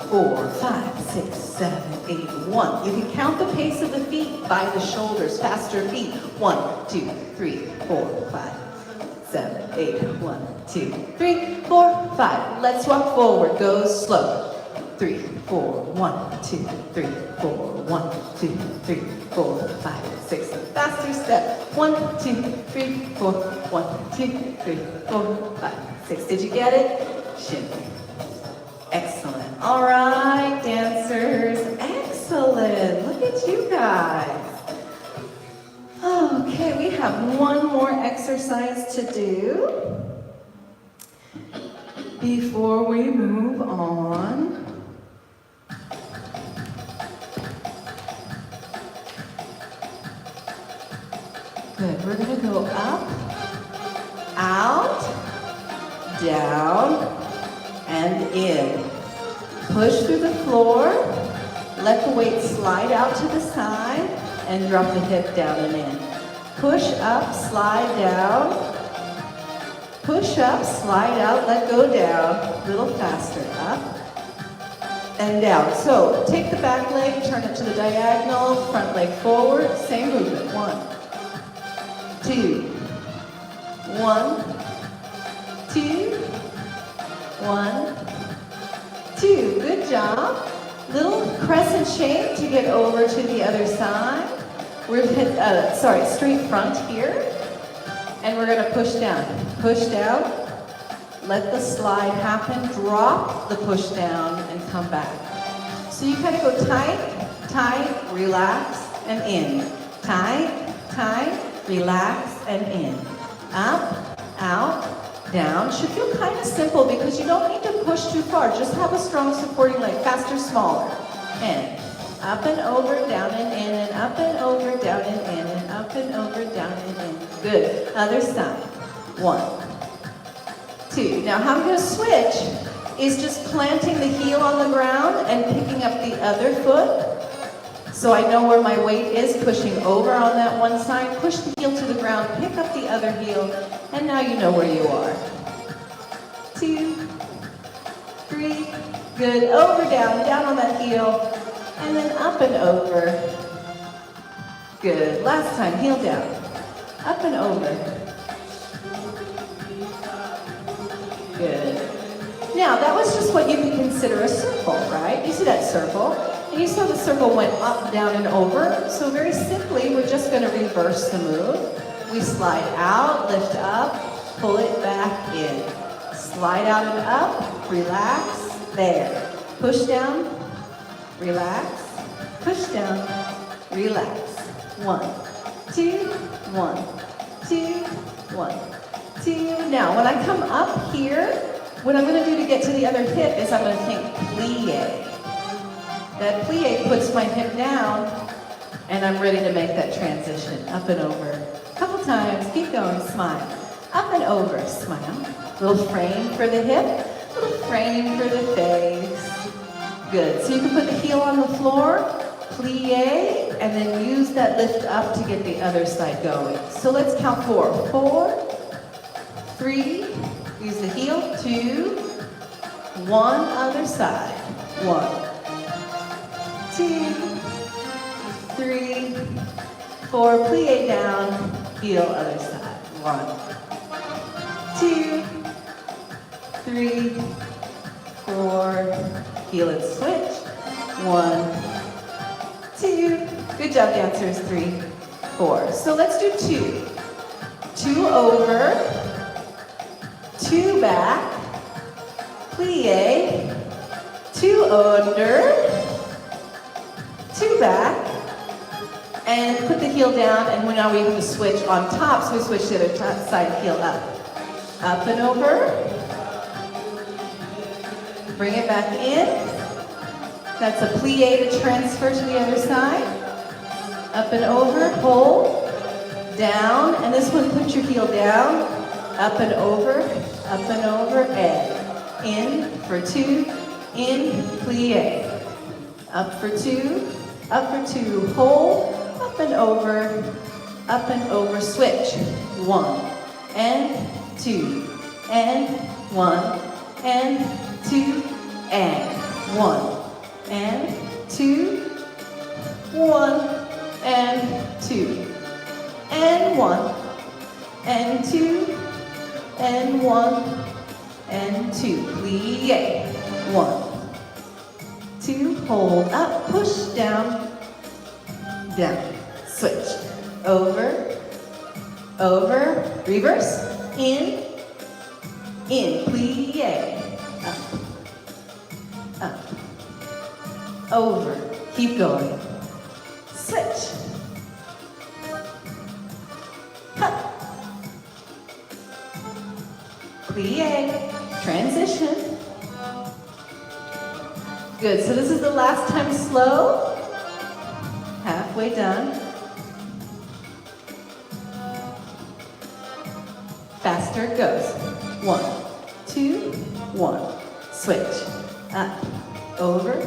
4, 5, 6, 7, 8, 1. You can count the pace of the feet by the shoulders. Faster feet. 1, 2, 3, 4, 5, 7, 8. 1, 2, 3, 4, 5. Let's walk forward. Go slow. 3, 4, 1, 2, 3, 4, 1, 2, 3, 4, 5, 6. Faster step. 1, 2, 3, 4, 1, 2, 3, 4, 5, 6. Did you get it? Shimmy. Excellent. All right, dancers. Excellent. Look at you guys. Okay, we have one more exercise to do before we move on. Good. We're going to go up, out, down, and in. Push through the floor. Let the weight slide out to the side and drop the hip down and in. Push up, slide down. Push up, slide out, let go down. A little faster. Up and down. So take the back leg, turn it to the diagonal, front leg forward. Same movement. 1, 2, 1, 2, 1, 2. Good job. Little crescent shape to get over to the other side. We're straight front here. And we're going to push down. Push down. Let the slide happen. Drop the push down and come back. So you kind of go tight, tight, relax, and in. Tight, tight, relax, and in. Up, out, down. Should feel kind of simple because you don't need to push too far. Just have a strong supporting leg, faster, smaller. And up and over, down and in, and up and over, down and in, and up and over, down and in. Good. Other side. 1, 2. Now how I'm going to switch is just planting the heel on the ground and picking up the other foot. So I know where my weight is, pushing over on that one side, push the heel to the ground, pick up the other heel, and now you know where you are. 2, 3, good, over, down, down on that heel, and then up and over. Good, last time, heel down, up and over. Good. Now, that was just what you could consider a circle, right? You see that circle? And you saw the circle went up, down, and over. So very simply, we're just going to reverse the move. We slide out, lift up, pull it back in. Slide out and up, relax, there. Push down, relax, push down, relax. 1, 2, 1, 2, 1, 2. Now, when I come up here, what I'm going to do to get to the other hip is I'm going to think plie. That plie puts my hip down, and I'm ready to make that transition. Up and over. A couple times. Keep going. Smile. Up and over. Smile. Little frame for the hip. Little frame for the face. Good. So you can put the heel on the floor, plie, and then use that lift up to get the other side going. So let's count 4. 4, 3, use the heel, 2, 1, other side. 1, 2, 3, 4, plie down, heel, other side. 1, 2, 3, 4, heel and switch. 1, 2, good job dancers, 3, 4. So let's do 2. 2 over, 2 back, plie, 2 under, 2 back, and put the heel down, and now we have to switch on top, so we switch to the other side, heel up. Up and over, bring it back in. That's a plie to transfer to the other side. Up and over, hold, down, and this one put your heel down, up and over, and in for 2, in, plie. Up for 2, hold, up and over, switch. 1, and 2, and 1, and 2, and 1, and 2, 1, and 2, and 1, and 2, and 1, and 2, plie. 1, 2, hold up, push down, down, switch, over, reverse, in, plie, up, over, keep going, switch, up, plie, transition. Good, so this is the last time slow. Halfway done. Faster it goes. 1, 2, 1. Switch. Up, over,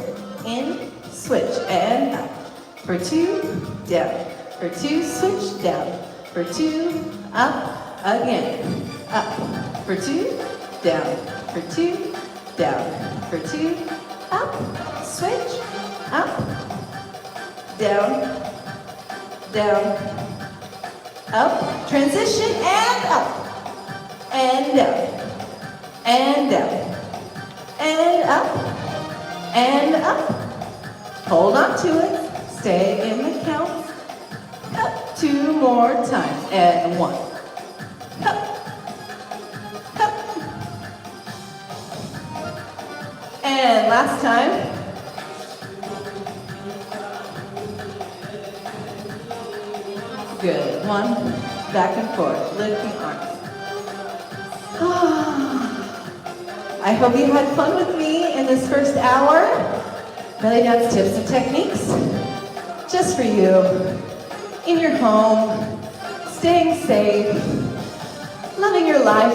in, switch, and up. For 2, down. For 2, switch, down. For 2, up, again. Up. For 2, down. For 2, down. For 2, up, switch, up, down, up, transition, and up, and down, and down, and up, and up. Hold on to it, stay in the count. Up, 2 more times, and 1. Up. And last time. Good. 1, back and forth, lifting arms. I hope you had fun with me in this first hour. Belly dance tips and techniques, just for you, in your home, staying safe, loving your life,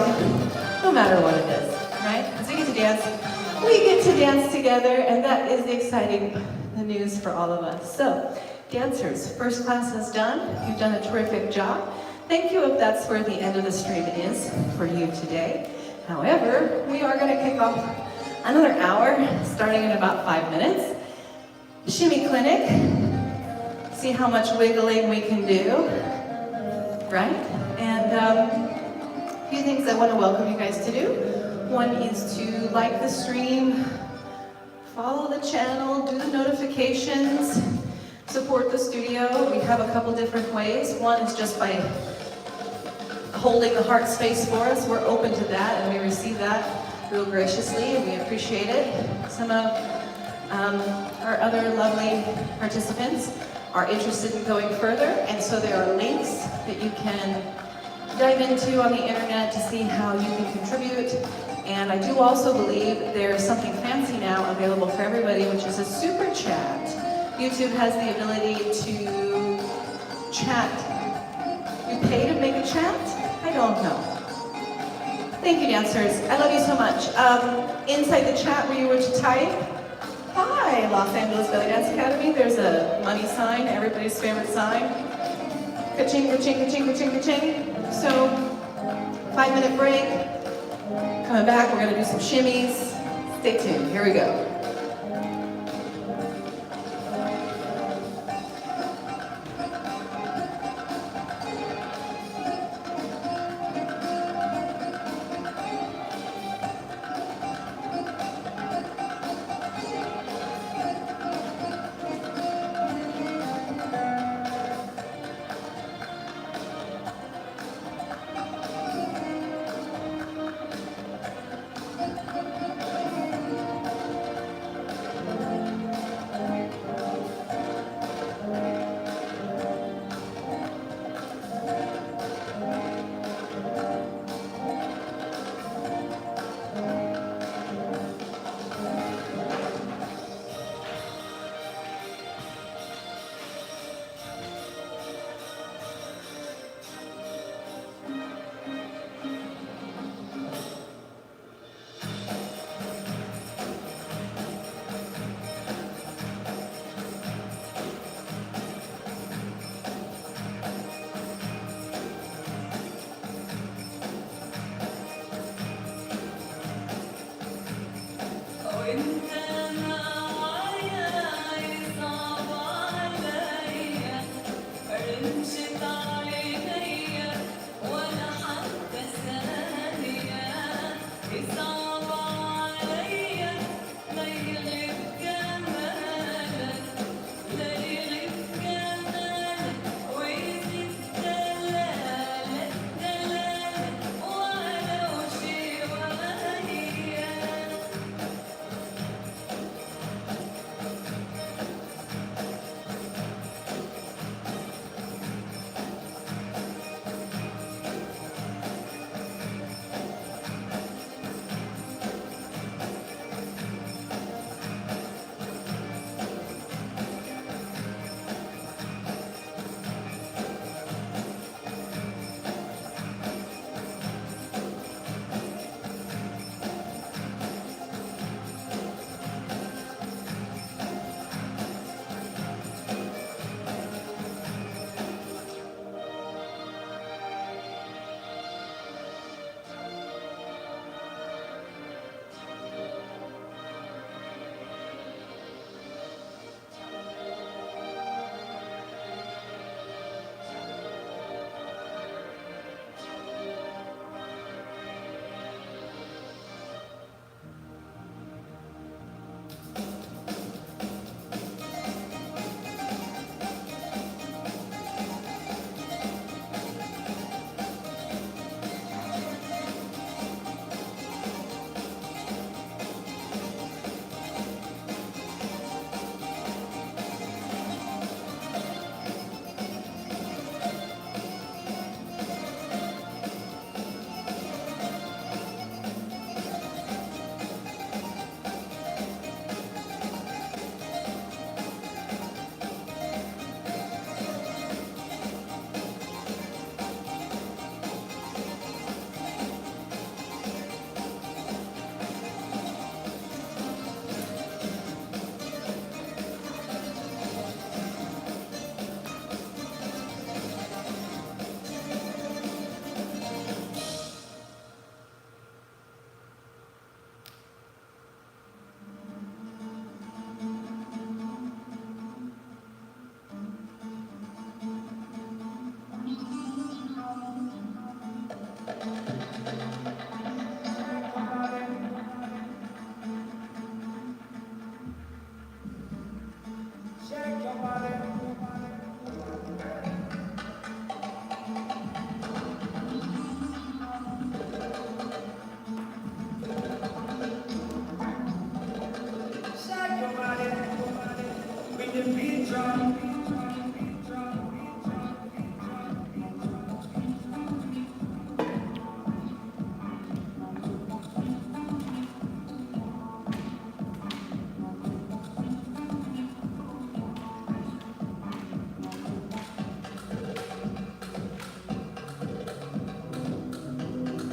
no matter what it is, right? Because we get to dance, we get to dance together, and that is the exciting news for all of us. So, dancers, first class is done. You've done a terrific job. Thank you if that's where the end of the stream is for you today. However, we are going to kick off another hour, starting in about 5 minutes. Shimmy clinic. See how much wiggling we can do, right? And a few things I want to welcome you guys to do. One is to like the stream, follow the channel, do the notifications, support the studio. We have a couple different ways. One is just by holding the heart space for us. We're open to that, and we receive that real graciously, and we appreciate it. Some of our other lovely participants are interested in going further, and so there are links that you can dive into on the internet to see how you can contribute. And I do also believe there's something fancy now available for everybody, which is a super chat. YouTube has the ability to chat. You pay to make a chat? I don't know. Thank you, dancers. I love you so much. Inside the chat where you were to type, hi, Los Angeles Bellydance Academy. There's a money sign, everybody's favorite sign. Ka-ching, ka-ching, ka-ching, ka-ching, ka-ching. So, 5-minute break. Coming back, we're gonna do some shimmies. Stay tuned, here we go.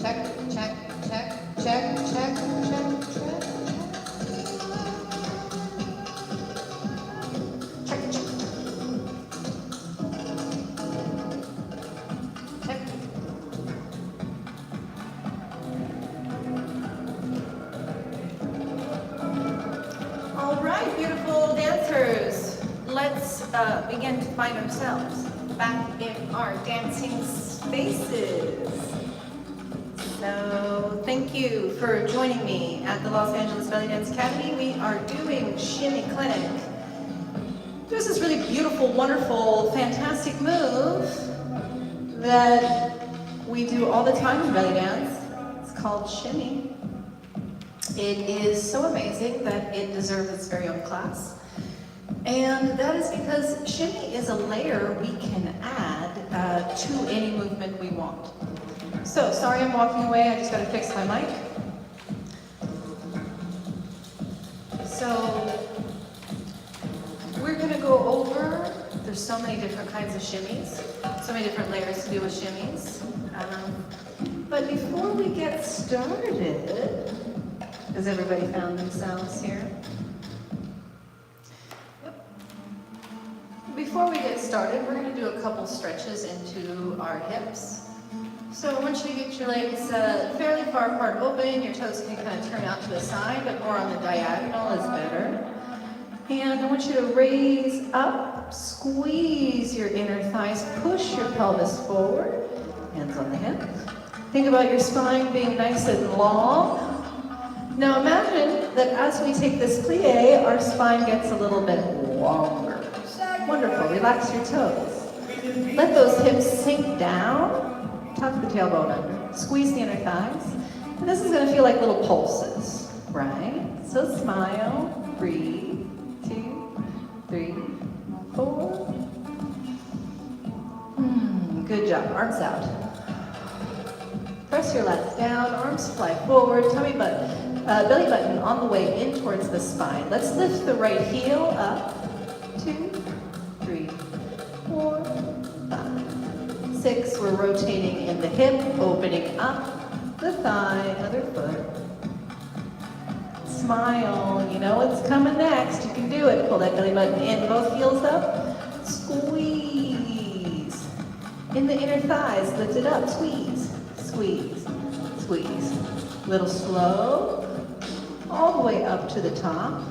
Check, check, check, check, check, check, check. Check, check. Check. All right, beautiful dancers. Let's begin to find ourselves back in our dancing spaces. So thank you for joining me at the Los Angeles Bellydance Academy. We are doing Shimmy Clinic. There's this really beautiful, wonderful, fantastic move that we do all the time in belly dance. It's called Shimmy. It is so amazing that it deserves its very own class. And that is because Shimmy is a layer we can add to any movement we want. So, sorry I'm walking away, I just gotta fix my mic. So, we're gonna go over, there's so many different kinds of shimmies, so many different layers to do with shimmies. But before we get started, has everybody found themselves here? Yep. Before we get started, we're gonna do a couple stretches into our hips. So I want you to get your legs fairly far apart open. Your toes can kind of turn out to the side, but more on the diagonal is better. And I want you to raise up, squeeze your inner thighs, push your pelvis forward, hands on the hip. Think about your spine being nice and long. Now imagine that as we take this plie, our spine gets a little bit longer. Wonderful, relax your toes. Let those hips sink down. Tuck the tailbone under, squeeze the inner thighs, and this is going to feel like little pulses, right? So smile, breathe, 2, 3, 4. Good job, arms out. Press your lats down, arms fly forward, belly button on the way in towards the spine. Let's lift the right heel up, 2, 3, 4, 5. 6, we're rotating in the hip, opening up the thigh, other foot. Smile, you know what's coming next. You can do it. Pull that belly button in, both heels up. Squeeze. In the inner thighs, lift it up. Squeeze, squeeze, squeeze. Little slow, all the way up to the top.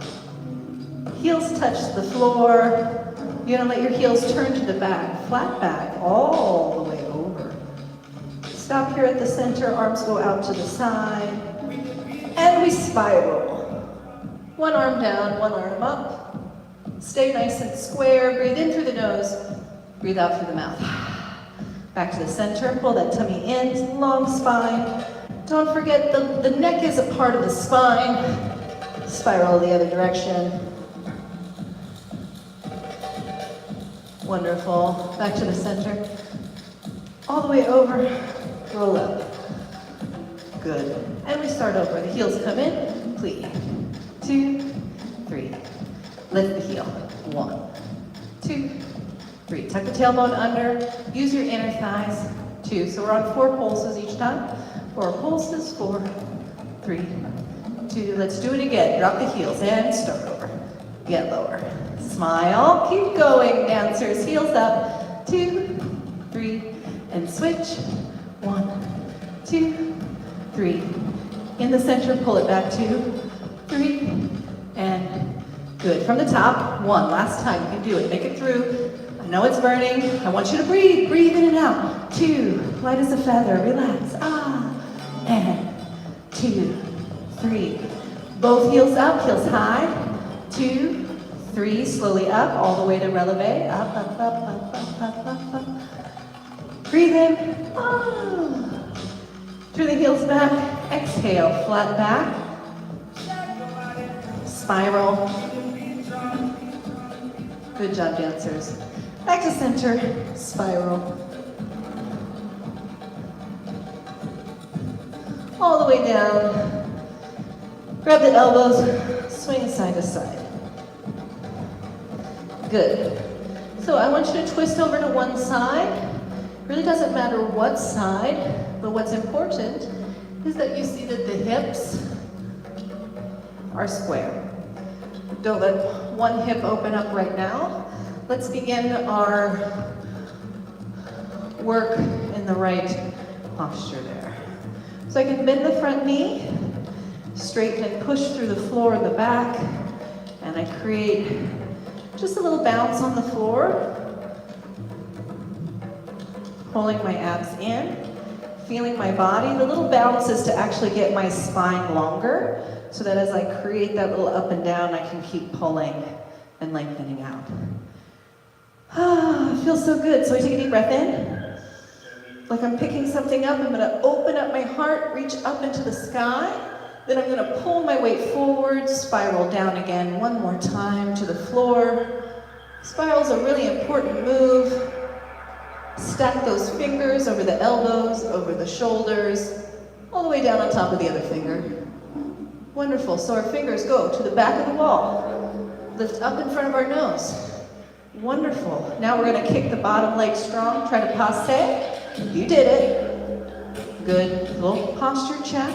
Heels touch the floor. You're gonna let your heels turn to the back, flat back, all the way over. Stop here at the center, arms go out to the side, and we spiral. One arm down, one arm up. Stay nice and square, breathe in through the nose, breathe out through the mouth. Back to the center, pull that tummy in, long spine. Don't forget the neck is a part of the spine. Spiral the other direction. Wonderful. Back to the center. All the way over. Roll up. Good. And we start over. The heels come in. Plie. 2, 3. Lift the heel. 1, 2, 3. Tuck the tailbone under. Use your inner thighs. 2. So we're on 4 pulses each time. 4 pulses. 4, 3, 2. Let's do it again. Drop the heels and start over. Get lower. Smile. Keep going, dancers. Heels up. 2, 3, and switch. 1, 2, 3. In the center, pull it back. 2, 3, and good. From the top, 1. Last time, you can do it. Make it through. I know it's burning. I want you to breathe. Breathe in and out. 2, light as a feather. Relax. And 2, 3. Both heels up, heels high. 2, 3, slowly up, all the way to releve. Up, up, up, up, up, up, up, up. Breathe in. Through the heels back. Exhale, flat back. Spiral. Good job, dancers. Back to center, spiral. All the way down. Grab the elbows, swing side to side. Good. So I want you to twist over to one side. Really doesn't matter what side, but what's important is that you see that the hips are square. Don't let one hip open up right now. Let's begin our work in the right posture there. So I can bend the front knee, straighten and push through the floor in the back, and I create just a little bounce on the floor, pulling my abs in, feeling my body. The little bounce is to actually get my spine longer, so that as I create that little up and down, I can keep pulling and lengthening out. It feels so good. So I take a deep breath in. Like I'm picking something up, I'm gonna open up my heart, reach up into the sky. Then I'm gonna pull my weight forward, spiral down again one more time to the floor. Spiral's a really important move. Stack those fingers over the elbows, over the shoulders, all the way down on top of the other finger. Wonderful, so our fingers go to the back of the wall. Lift up in front of our nose. Wonderful. Now we're gonna kick the bottom leg strong, try to passe. You did it. Good, little posture check.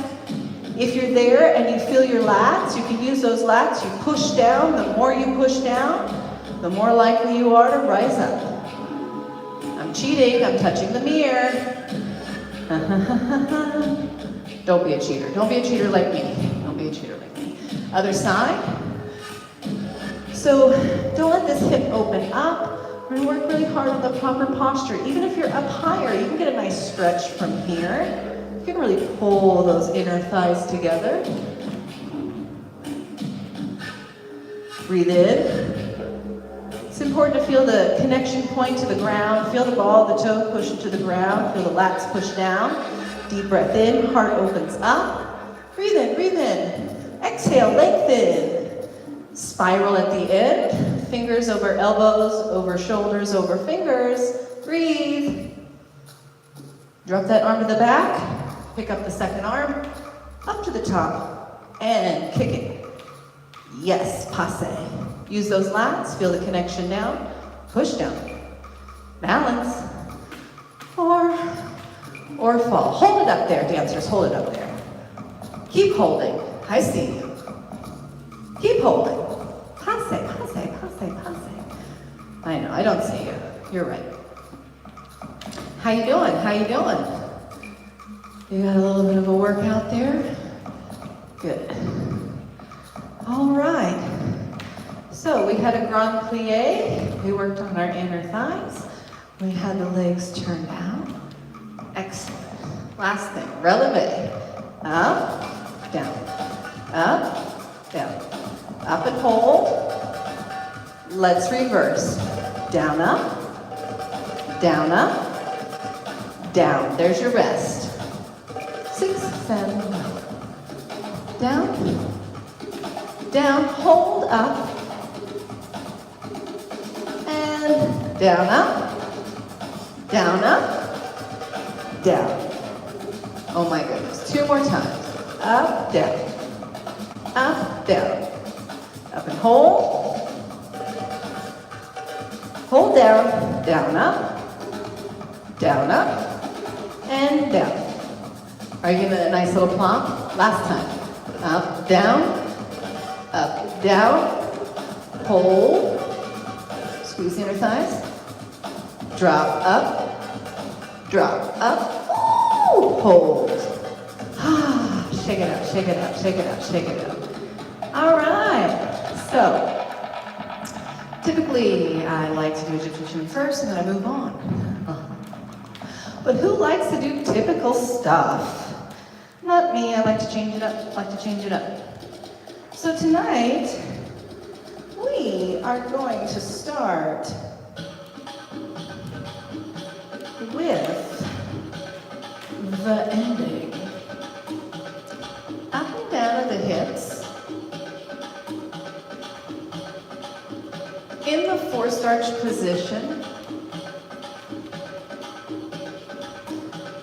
If you're there and you feel your lats, you can use those lats. You push down. The more you push down, the more likely you are to rise up. I'm cheating, I'm touching the mirror. Don't be a cheater. Don't be a cheater like me. Don't be a cheater like me. Other side. So don't let this hip open up. We're gonna work really hard on the proper posture. Even if you're up higher, you can get a nice stretch from here. You can really pull those inner thighs together. Breathe in. It's important to feel the connection point to the ground. Feel the ball of the toe push to the ground. Feel the lats push down. Deep breath in, heart opens up. Breathe in, breathe in. Exhale, lengthen. Spiral at the end. Fingers over elbows, over shoulders, over fingers. Breathe. Drop that arm to the back. Pick up the second arm. Up to the top. And kick it. Yes, passe. Use those lats. Feel the connection down. Push down. Balance. Or fall. Hold it up there, dancers. Hold it up there. Keep holding. I see you. Keep holding. Passe, passe, passe, passe. I know, I don't see you. You're right. How you doing? How you doing? You got a little bit of a workout there? Good. All right. So we had a grand plie. We worked on our inner thighs. We had the legs turned out. Excellent. Last thing, releve. Up, down, up, down. Up and hold. Let's reverse. Down, up, down, up, down. There's your rest. 6, 7, down, down, hold up, and down, up, down, up, down. Oh my goodness, 2 more times. Up, down, up, down. Up and hold. Hold down, down, up, and down. Are you giving it a nice little plonk? Last time. Up, down, hold. Squeeze the inner thighs. Drop up. Ooh, hold. Shake it up, shake it up, shake it up, shake it up. All right. So, Typically, I like to do a gypsy shimmy first and then I move on. But who likes to do typical stuff? Not me, I like to change it up, So tonight, we are going to start with the ending. Up and down of the hips. In the forced arch position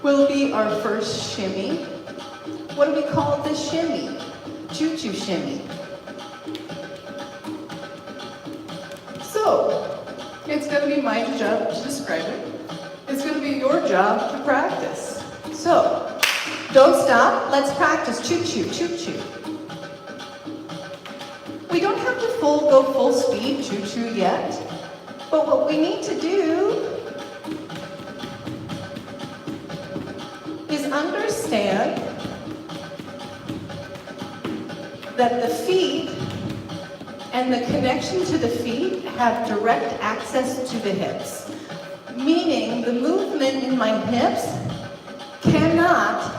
will be our first shimmy. What do we call this shimmy? Choo-choo shimmy. So, it's going to be my job to describe it. It's going to be your job to practice. So, don't stop. Let's practice choo-choo, choo-choo. We don't have to go full speed choo-choo yet, but what we need to do is understand that the feet and the connection to the feet have direct access to the hips, meaning the movement in my hips cannot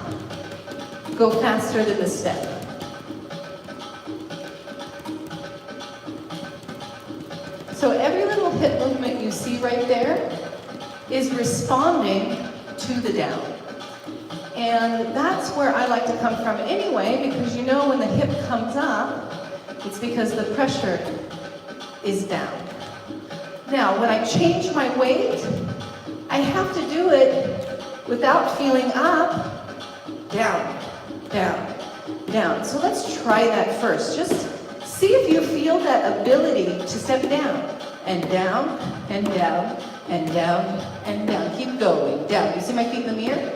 go faster than the step. So every little hip movement you see right there is responding to the down. And that's where I like to come from anyway, because you know when the hip comes up, it's because the pressure is down. Now, when I change my weight, I have to do it without feeling up, down, down, down. So let's try that first. Just see if you feel that ability to step down, and down, and down, and down, and down. Keep going, down. You see my feet in the mirror?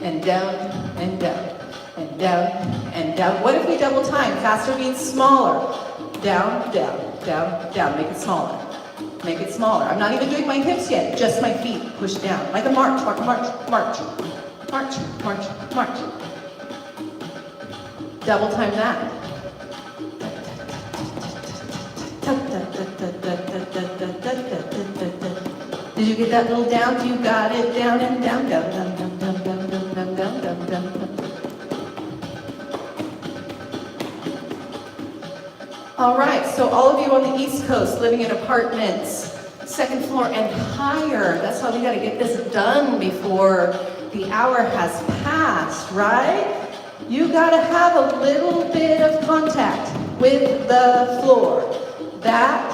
And down, and down, and down, and down. What if we double time? Faster means smaller. Down, down, down, down. Make it smaller. Make it smaller. I'm not even doing my hips yet, just my feet. Push down. Like a march, march, march, march. March, march, march. Double time that. Did you get that little down? You got it. Down and down, down, down, down, down, down, down, down, down, down, down. All right, so all of you on the East Coast living in apartments, second floor and higher, that's why we got to get this done before the hour has passed, right? You got to have a little bit of contact with the floor. That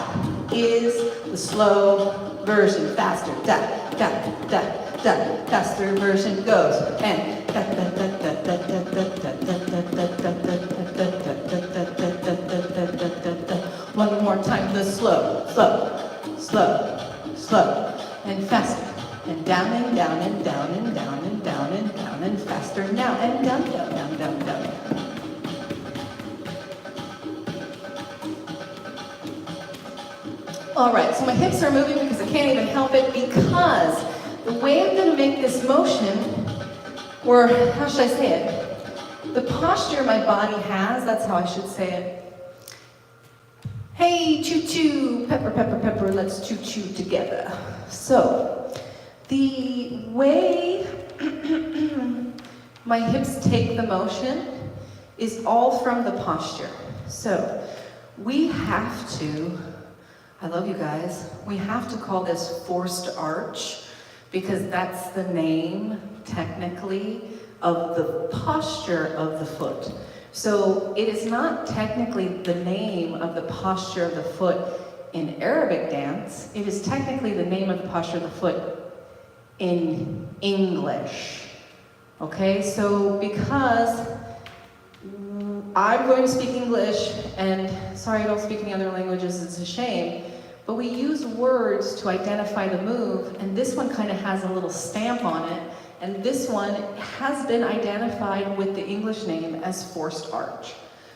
is the slow version. Faster, da, da, da, da. Faster version goes. And da, da, da, da, da, da, da, da, da, da, da. One more time, the slow, slow, slow, slow, and faster. And down and down and down and down and down and down and faster now and down, down, down, down, down. All right, so my hips are moving because I can't even help it, because the way I'm going to make this motion, or how should I say it? The posture my body has, that's how I should say it. Hey, choo-choo, pepper, pepper, pepper, let's choo-choo together. So, the way my hips take the motion is all from the posture. So, we have to, I love you guys, we have to call this forced arch, because that's the name, technically, of the posture of the foot. So it is not technically the name of the posture of the foot in Arabic dance, it is technically the name of the posture of the foot in English. Okay, so because I'm going to speak English, and sorry I don't speak any other languages, it's a shame, but we use words to identify the move, and this one kind of has a little stamp on it, and this one has been identified with the English name as forced arch.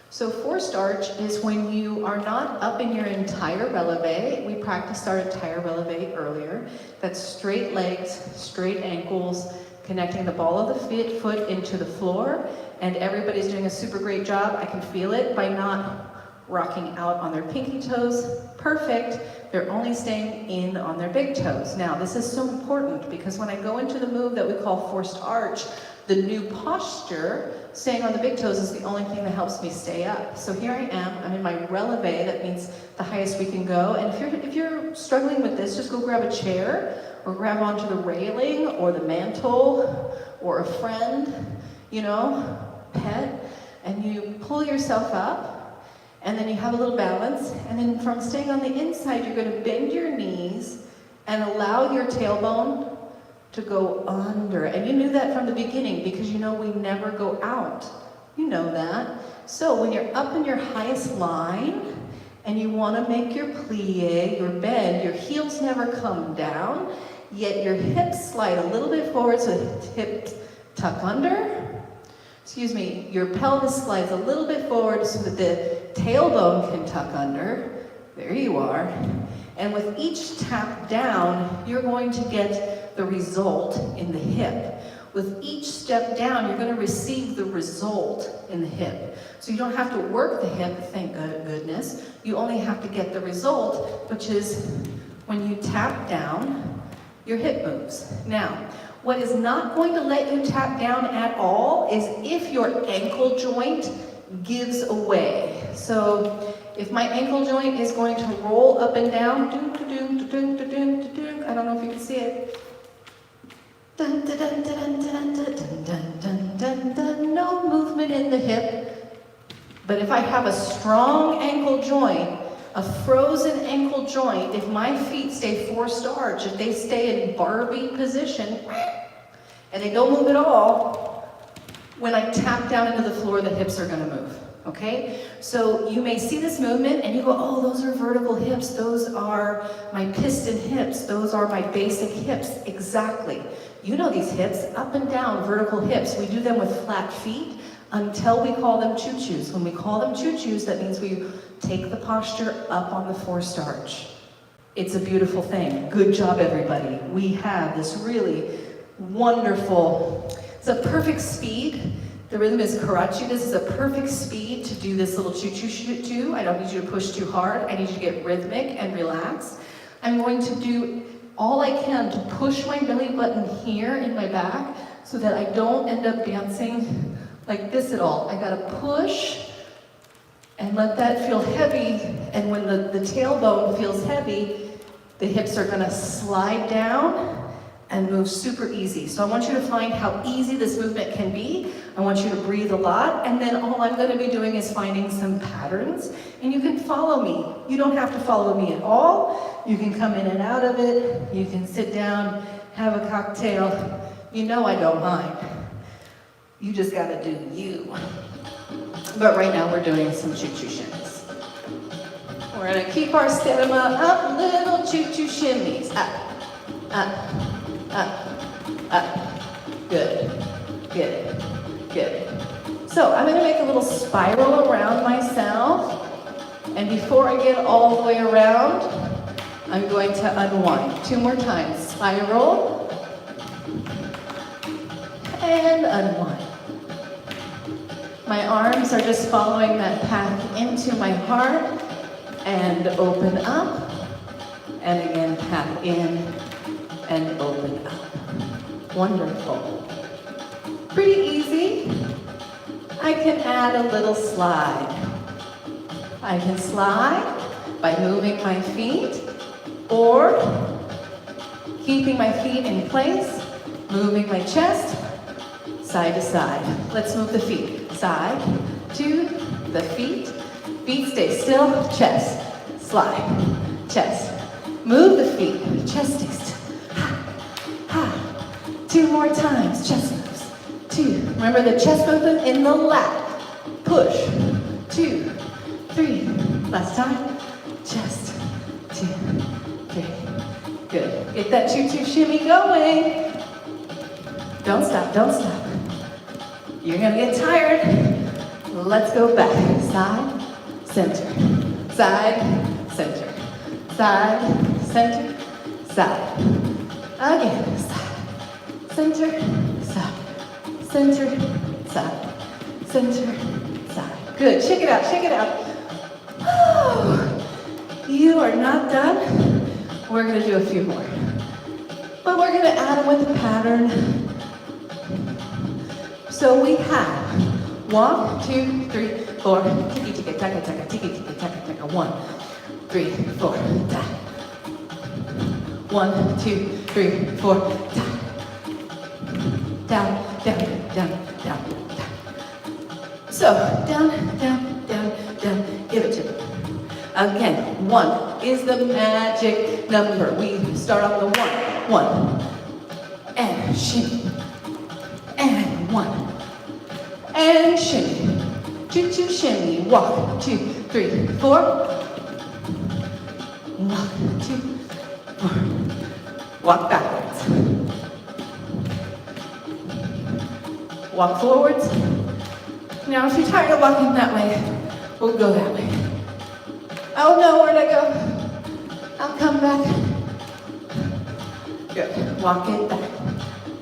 So forced arch is when you are not up in your entire releve. We practiced our entire releve earlier. That's straight legs, straight ankles, connecting the ball of the foot into the floor, and everybody's doing a super great job. I can feel it by not rocking out on their pinky toes, perfect. They're only staying in on their big toes. Now, this is so important because when I go into the move that we call forced arch, the new posture, staying on the big toes, is the only thing that helps me stay up. So here I am, I'm in my releve, that means the highest we can go. And if you're struggling with this, just go grab a chair or grab onto the railing or the mantle or a friend, you know, pet, and you pull yourself up. And then you have a little balance, and then from staying on the inside, you're going to bend your knees and allow your tailbone to go under. And you knew that from the beginning because you know we never go out. You know that. So when you're up in your highest line and you want to make your plie, your bend, your heels never come down, yet your hips slide a little bit forward, so hips tuck under. Excuse me, your pelvis slides a little bit forward so that the tailbone can tuck under. There you are. And with each tap down, you're going to get the result in the hip. With each step down, you're going to receive the result in the hip. So you don't have to work the hip, thank goodness. You only have to get the result, which is when you tap down, your hip moves. Now, what is not going to let you tap down at all is if your ankle joint gives away. So if my ankle joint is going to roll up and down, I don't know if you can see it. No movement in the hip. But if I have a strong ankle joint, a frozen ankle joint, if my feet stay forced arch, if they stay in Barbie position, and they don't move at all, when I tap down into the floor, the hips are going to move, okay? So you may see this movement and you go, oh, those are vertical hips, those are my piston hips, those are my basic hips. Exactly. You know these hips, up and down, vertical hips. We do them with flat feet until we call them choo-choos. When we call them choo-choos, that means we take the posture up on the forced arch. It's a beautiful thing. Good job, everybody. We have this really wonderful, it's a perfect speed. The rhythm is karachi. This is a perfect speed to do this little choo-choo. I don't need you to push too hard. I need you to get rhythmic and relax. I'm going to do all I can to push my belly button here in my back so that I don't end up dancing like this at all. I gotta push and let that feel heavy, and when the tailbone feels heavy, the hips are gonna slide down and move super easy. So I want you to find how easy this movement can be. I want you to breathe a lot, and then all I'm gonna be doing is finding some patterns, and you can follow me. You don't have to follow me at all. You can come in and out of it. You can sit down, have a cocktail. You know I don't mind. You just gotta do you. But right now we're doing some choo-choo shimmies. We're gonna keep our stamina up, little choo-choo shimmies. Up, up, up, up. Good, good, good. So I'm gonna make a little spiral around myself. And before I get all the way around, I'm going to unwind. 2 more times. Spiral. And unwind. My arms are just following that path into my heart and open up. And again, path in and open up. Wonderful. Pretty easy. I can add a little slide. I can slide by moving my feet or keeping my feet in place, moving my chest side to side. Let's move the feet. Side to the feet. Feet stay still. Chest. Slide. Chest. Move the feet. Chest stays still. Ha. Ha. 2 more times. Chest moves. 2. Remember the chest movement in the lap. Push. 2, 3. Last time. Chest. 2, 3. Good. Get that choo-choo shimmy going. Don't stop. Don't stop. You're gonna get tired. Let's go back. Side, center. Side, center. Side, center. Side. Again. Side, center, side. Center, side. Center, side. Good. Shake it out. Shake it out. You are not done. We're gonna do a few more. But we're gonna add them with the pattern. So we have 1, 2, 3, 4, tiki tiki taka taka, tiki tiki taka taka, 1, 3, 4, ta. 1, 2, 3, 4, ta. Down, down, down, down, down. So down, down, down, down. Give it to me. Again, 1 is the magic number. We start on the 1, 1, and shimmy, and 1, and shimmy. Choo-choo shimmy. 1, 2, 3, 4. 1, 2, 4. Walk backwards. Walk forwards. Now, if you're tired of walking that way, we'll go that way. Oh no, where'd I go? I'll come back. Good. Walk it back.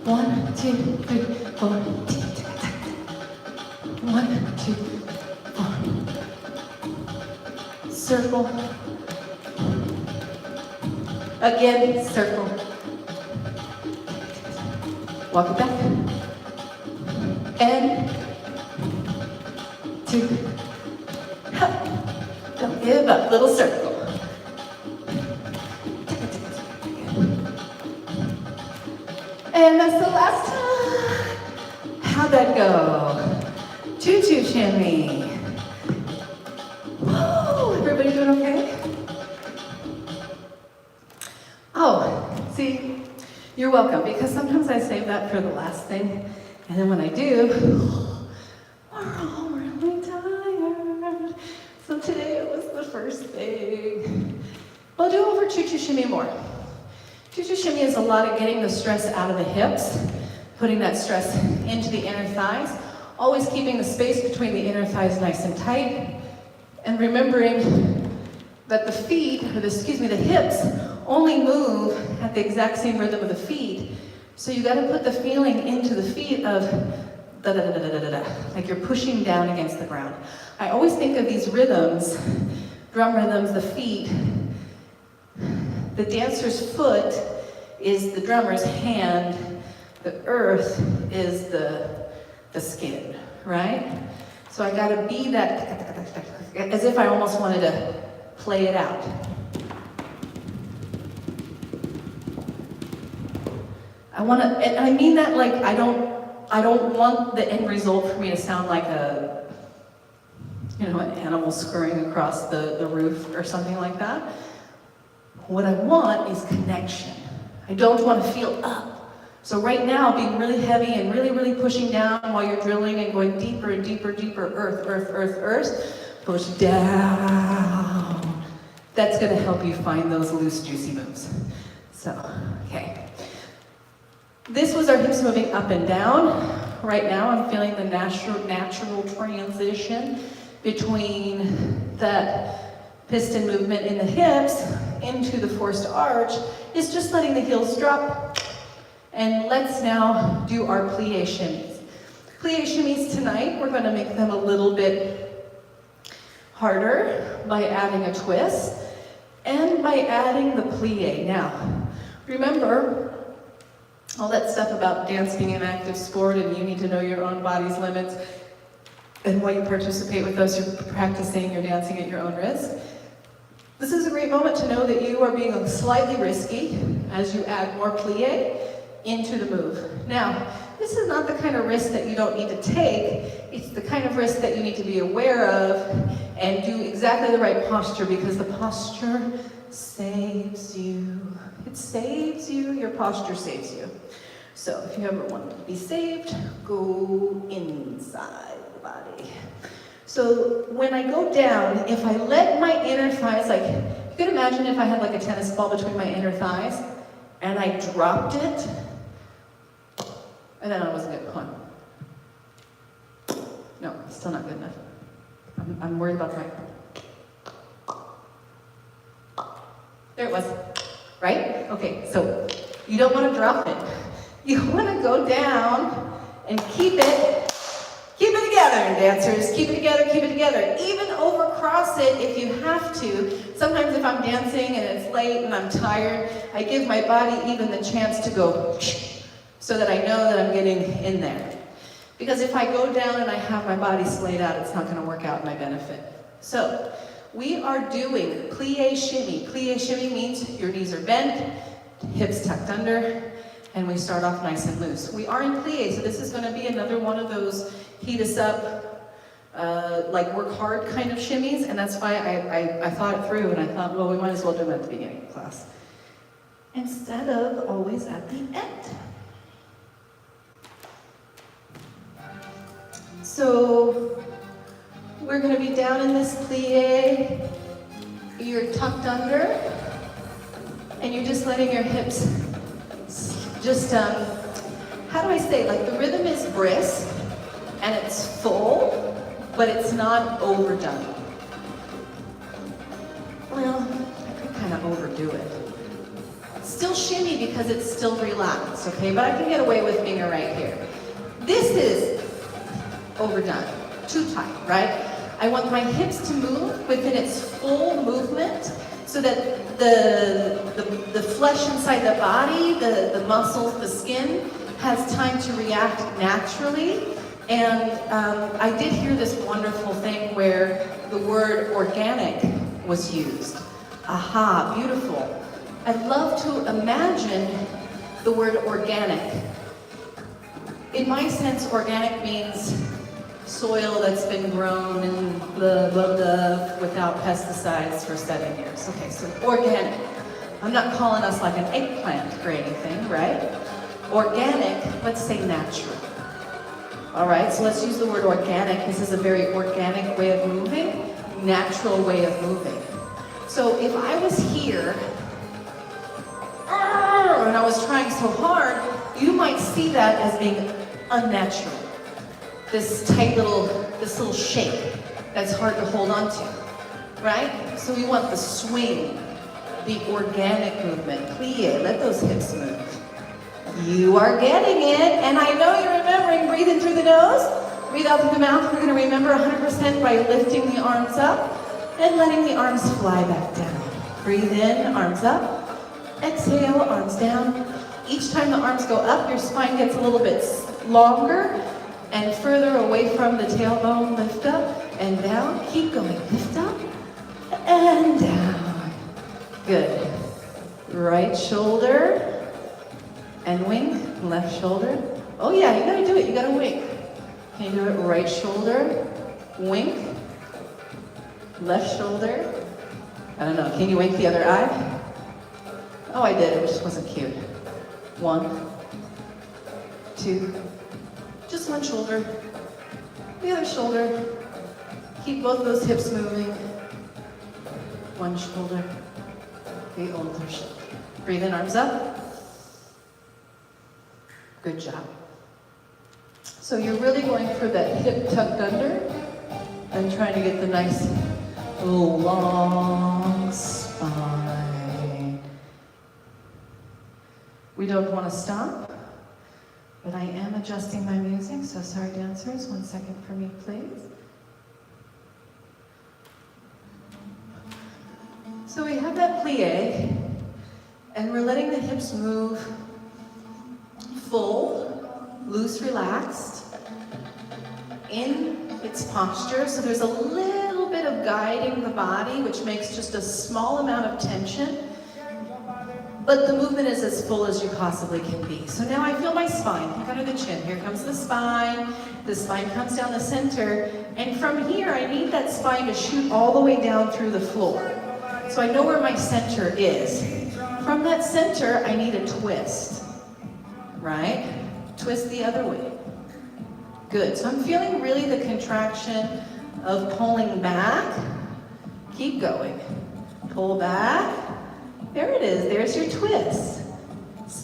1, 2, 3, 4. 1, 2, 4. Circle. Again, circle. Walk it back. And 2. Don't give up, little circle. And that's the last time. How'd that go? Choo-choo shimmy. Whoa, everybody doing okay? Oh, see, you're welcome, because sometimes I save that for the last thing, and then when I do, we're all really tired. So today it was the first thing. We'll do over choo-choo shimmy more. Choo-choo shimmy is a lot of getting the stress out of the hips, putting that stress into the inner thighs, always keeping the space between the inner thighs nice and tight, and remembering that the feet, or the hips, only move at the exact same rhythm of the feet. So you gotta put the feeling into the feet of da-da-da-da-da-da-da, like you're pushing down against the ground. I always think of these rhythms, drum rhythms, the feet. The dancer's foot is the drummer's hand. The earth is the skin, right? So I gotta be that, as if I almost wanted to play it out. I wanna, and I mean that like I don't want the end result for me to sound like an animal scurrying across the roof or something like that. What I want is connection. I don't want to feel up. So right now, being really heavy and really, really pushing down while you're drilling and going deeper and deeper, deeper, earth, earth, earth, earth, push down. That's gonna help you find those loose, juicy moves. So, okay. This was our hips moving up and down. Right now, I'm feeling the natural transition between that piston movement in the hips into the forced arch. Is just letting the heels drop. And let's now do our plie shimmies. Plie shimmies tonight, we're gonna make them a little bit harder by adding a twist and by adding the plie. Now, remember, all that stuff about dance being an active sport and you need to know your own body's limits and why you participate with those you're practicing, you're dancing at your own risk. This is a great moment to know that you are being slightly risky as you add more plie into the move. Now, this is not the kind of risk that you don't need to take. It's the kind of risk that you need to be aware of and do exactly the right posture, because the posture saves you. It saves you, your posture saves you. So if you ever want to be saved, go inside the body. So when I go down, if I let my inner thighs, like, you could imagine if I had like a tennis ball between my inner thighs and I dropped it, and then I wasn't good. Hold on. No, still not good enough. I'm worried about that. There it was. Right? Okay, so you don't want to drop it. You want to go down and keep it together. together, dancers. Keep it together, keep it together. Even overcross it if you have to. Sometimes if I'm dancing and it's late and I'm tired, I give my body even the chance to go so that I know that I'm getting in there. Because if I go down and I have my body splayed out, it's not going to work out in my benefit. So, we are doing plie shimmy. Plie shimmy means your knees are bent, hips tucked under, and we start off nice and loose. We are in plie, so this is going to be another one of those heat us up, like work hard kind of shimmies, and that's why I thought it through, and I thought, well, we might as well do them at the beginning of class, instead of always at the end. So, we're going to be down in this plie, you're tucked under, and you're just letting your hips just, how do I say, like the rhythm is brisk, and it's full, but it's not overdone. Well, I could kind of overdo it. Still shimmy because it's still relaxed, okay? But I can get away with being right here. This is overdone, too tight, right? I want my hips to move within its full movement so that the flesh inside the body, the muscles, the skin, has time to react naturally. And I did hear this wonderful thing where the word organic was used. Aha, beautiful. I'd love to imagine the word organic. In my sense, organic means soil that's been grown and blah, blah, blah, without pesticides for 7 years. Okay, so organic. I'm not calling us like an eggplant or anything, right? Organic, let's say natural. All right, so let's use the word organic. This is a very organic way of moving, natural way of moving. So if I was here, and I was trying so hard, you might see that as being unnatural. This little shape that's hard to hold on to, right? So we want the swing, the organic movement. Plie, let those hips move. You are getting it, and I know you're remembering breathing through the nose, breathe out through the mouth. We're going to remember 100% by lifting the arms up and letting the arms fly back down. Breathe in, arms up. Exhale, arms down. Each time the arms go up, your spine gets a little bit longer and further away from the tailbone. Lift up and down. Keep going. Lift up and down. Good. Right shoulder and wink. Left shoulder. Oh yeah, you gotta do it. You gotta wink. Can you do it? Right shoulder, wink. Left shoulder. I don't know. Can you wink the other eye? Oh, I did. It just wasn't cute. 1, 2. Just one shoulder, the other shoulder. Keep both those hips moving. One shoulder, the other shoulder. Breathe in, arms up. Good job. So you're really going for that hip tucked under and trying to get the nice long spine. We don't want to stop. But I am adjusting my music, so sorry dancers, 1 second for me, please. So we have that plie, and we're letting the hips move full, loose, relaxed, in its posture. So there's a little bit of guiding the body, which makes just a small amount of tension. But the movement is as full as you possibly can be. So now I feel my spine, look under the chin. Here comes the spine. The spine comes down the center. And from here, I need that spine to shoot all the way down through the floor. So I know where my center is. From that center, I need a twist, right? Twist the other way. Good, so I'm feeling really the contraction of pulling back. Keep going. Pull back. There it is, there's your twist.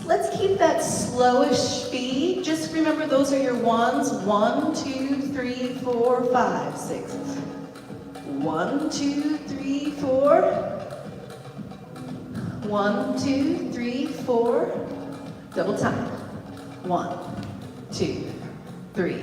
Let's keep that slowish speed. Just remember those are your ones. 1, 2, 3, 4, 5, 6. 1, 2, 3, 4. 1, 2, 3, 4. Double time. 1, 2, 3,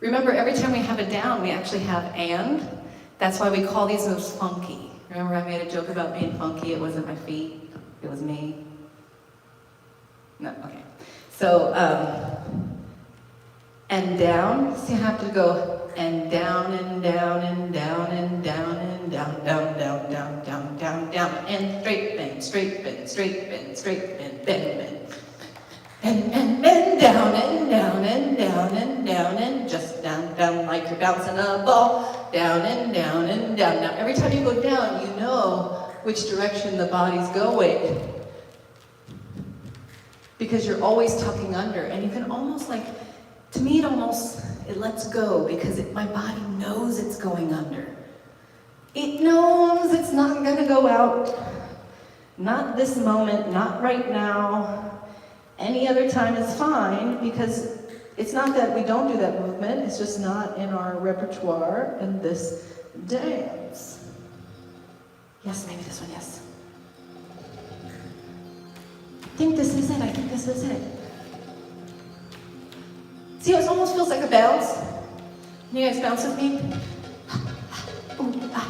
Remember, every time we have a down, we actually have and. That's why we call these moves funky. Remember I made a joke about being funky? It wasn't my feet, it was me. No, okay. So, and down, so you have to go and down and down and down and down and down, down, down, down, down, down, down, and straight bend, straight bend, straight bend, straight bend, bend, bend. And bend down and down and down and down and just down, down like you're bouncing a ball. Down and down and down. Now every time you go down, you know which direction the body's going. Because you're always tucking under, and you can almost like, to me it lets go because my body knows it's going under. It knows it's not gonna go out. Not this moment, not right now. Any other time is fine, because it's not that we don't do that movement, it's just not in our repertoire in this dance. Yes, maybe this one, yes. I think this is it. See how it almost feels like a bounce? You guys bounce with me? Ooh, ah.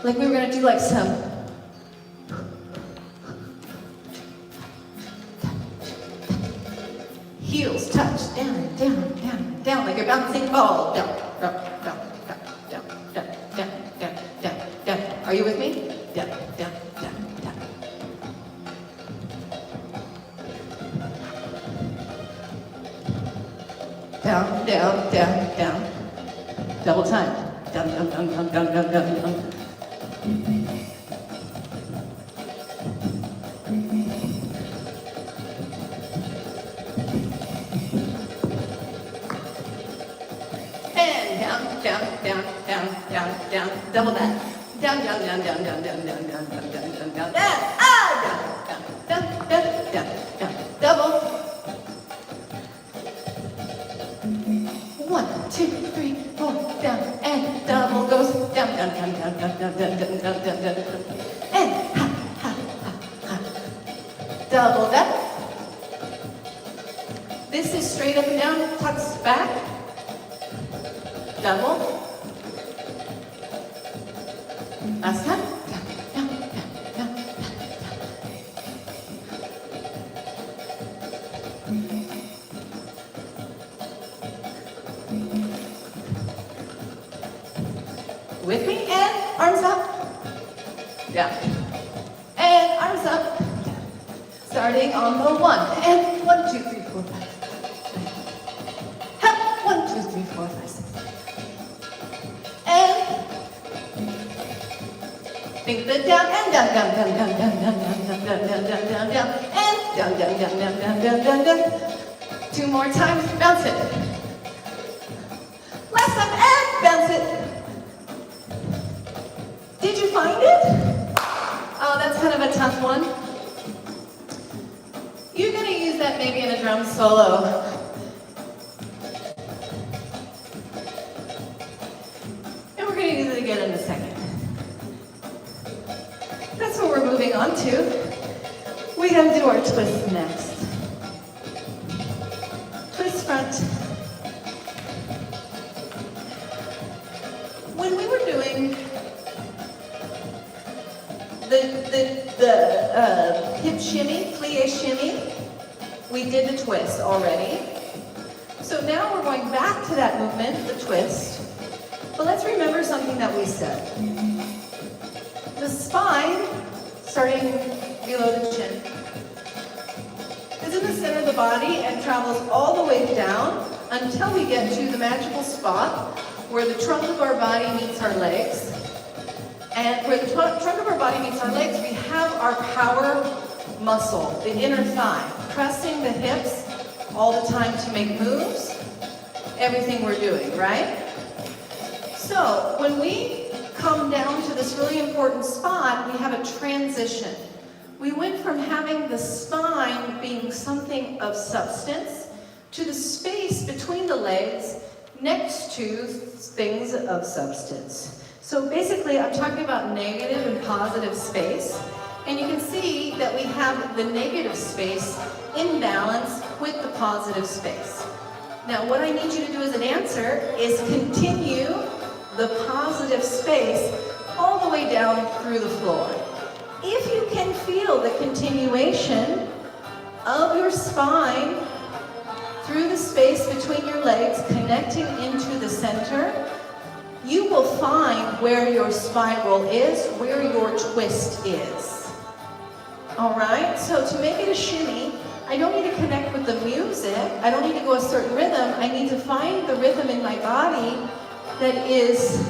Like we were gonna do like some. Heels touch, down, down, down, down, like a bouncing ball. Down, down, down, down, down, down, down, down, down, down. Are you with me? Down, down, down, down. Down, down, down, down. Double time. Down, down, down, down, down, down, down, down. Down, double that. Down, down, down, down, down, down, down, down, down, down, down, down, down, down, down, down, down, down, double. 1, 2, 3, 4, down, and double goes down, down, down, down, down, down, down, down, down, down, down, down, and ha, ha, ha, ha. Double that. This is straight up and down, tucks back. Double. Last time. Down, down, down, down, down, down. With me, and arms up. Down. And arms up. Down. Starting on the 1. And 1, 2, 3, 4, 5. 1, 2, 3, 4, 5, 6. And think the down and down, down, down, down, down, down, down, down, down, down, down, down, and down, down, down, down, down, down, down, down. 2 more times, bounce it. Last time, and bounce it. Did you find it? Oh, that's kind of a tough one. You're gonna use that maybe in a drum solo. And we're gonna use it again in a second. That's what we're moving on to. We're gonna do our twist next. Twist front. When we were doing the hip shimmy, plie shimmy, we did the twist already. So now we're going back to that movement, the twist. But let's remember something that we said. The spine, starting below the chin, is in the center of the body and travels all the way down until we get to the magical spot where the trunk of our body meets our legs. And where the trunk of our body meets our legs, we have our power muscle, the inner thigh, pressing the hips all the time to make moves, everything we're doing, right? So when we come down to this really important spot, we have a transition. We went from having the spine being something of substance to the space between the legs next to things of substance. So basically, I'm talking about negative and positive space. And you can see that we have the negative space in balance with the positive space. Now what I need you to do as a dancer is continue the positive space all the way down through the floor. If you can feel the continuation of your spine through the space between your legs, connecting into the center, you will find where your spiral is, where your twist is. All right, so to make it a shimmy, I don't need to connect with the music. I don't need to go a certain rhythm. I need to find the rhythm in my body that is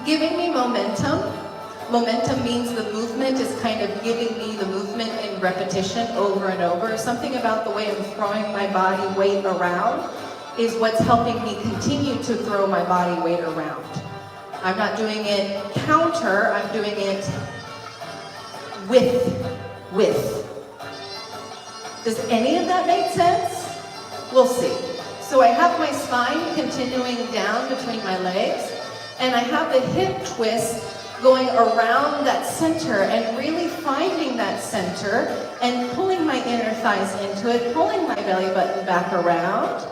giving me momentum. Momentum means the movement is kind of giving me the movement in repetition over and over. Something about the way I'm throwing my body weight around is what's helping me continue to throw my body weight around. I'm not doing it counter, I'm doing it with. Does any of that make sense? We'll see. So I have my spine continuing down between my legs, and I have the hip twist going around that center and really finding that center and pulling my inner thighs into it, pulling my belly button back around.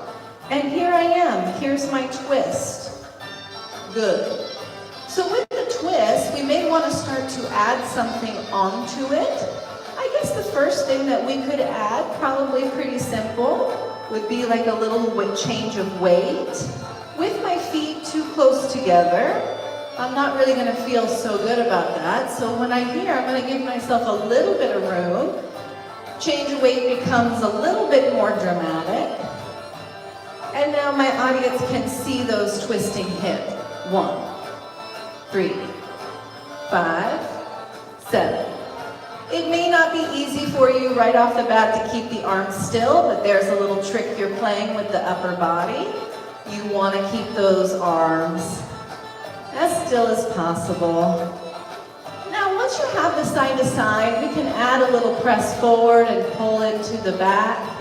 And here I am. Here's my twist. Good. So with the twist, we may want to start to add something onto it. I guess the first thing that we could add, probably pretty simple, would be like a little change of weight. With my feet too close together, I'm not really going to feel so good about that. So when I'm here, I'm going to give myself a little bit of room. Change of weight becomes a little bit more dramatic. And now my audience can see those twisting hips. 1, 3, 5, 7. It may not be easy for you right off the bat to keep the arms still, but there's a little trick you're playing with the upper body. You want to keep those arms as still as possible. Now, once you have the side to side, we can add a little press forward and pull into the back.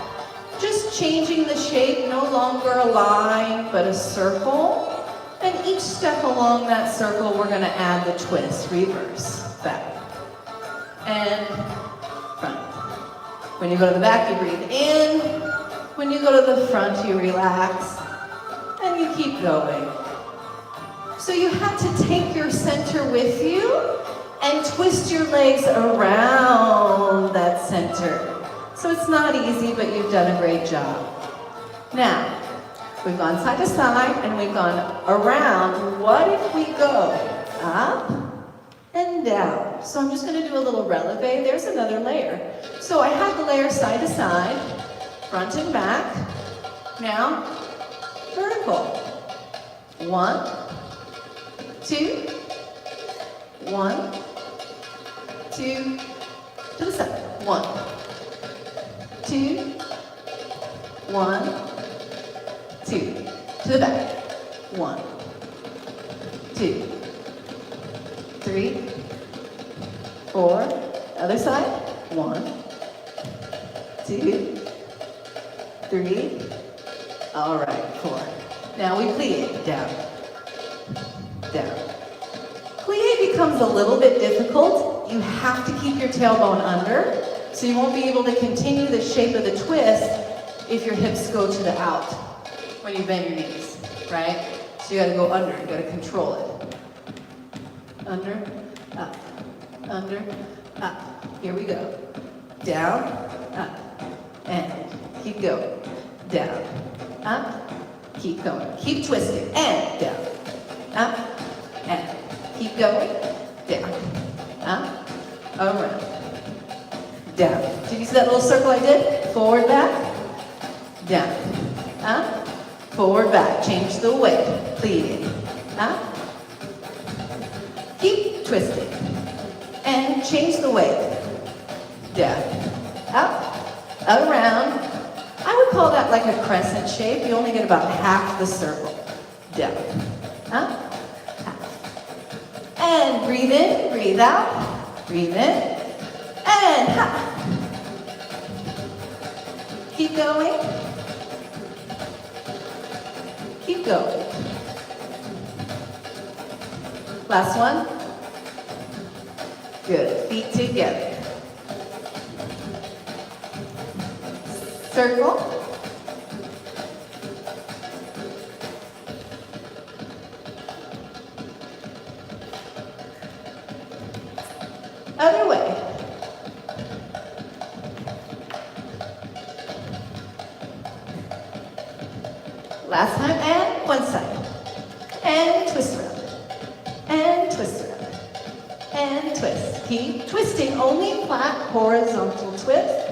Just changing the shape, no longer a line, but a circle. And each step along that circle, we're going to add the twist. Reverse, back, and front. When you go to the back, you breathe in. When you go to the front, you relax. And you keep going. So you have to take your center with you and twist your legs around that center. So it's not easy, but you've done a great job. Now, we've gone side to side and we've gone around. What if we go up and down? So I'm just going to do a little releve. There's another layer. So I have the layer side to side, front and back. Now, vertical. 1, 2, 1, 2, to the side. 1, 2, 1, 2, to the back. 1, 2, 3, 4, other side. 1, 2, 3. All right, 4. Now we plie, down, down. Plie becomes a little bit difficult. You have to keep your tailbone under, so you won't be able to continue the shape of the twist if your hips go to the out when you bend your knees, right? So you gotta go under, you gotta control it. Under, up, under, up. Here we go. Down, up, and keep going. Down, up, keep going. Keep twisting, and down, up, and keep going. Down, up, around, down. Did you see that little circle I did? Forward, back, down, up, forward, back. Change the weight. Plie, up. Keep twisting. And change the weight. Down, up, around. I would call that like a crescent shape. You only get about half the circle. Down, up, half. And breathe in, breathe out, breathe in, and ha. Keep going. Keep going. Last one. Good. Feet together. Circle. Last time, and one side. And twist around. And twist around. And twist. Keep twisting, only flat horizontal twist.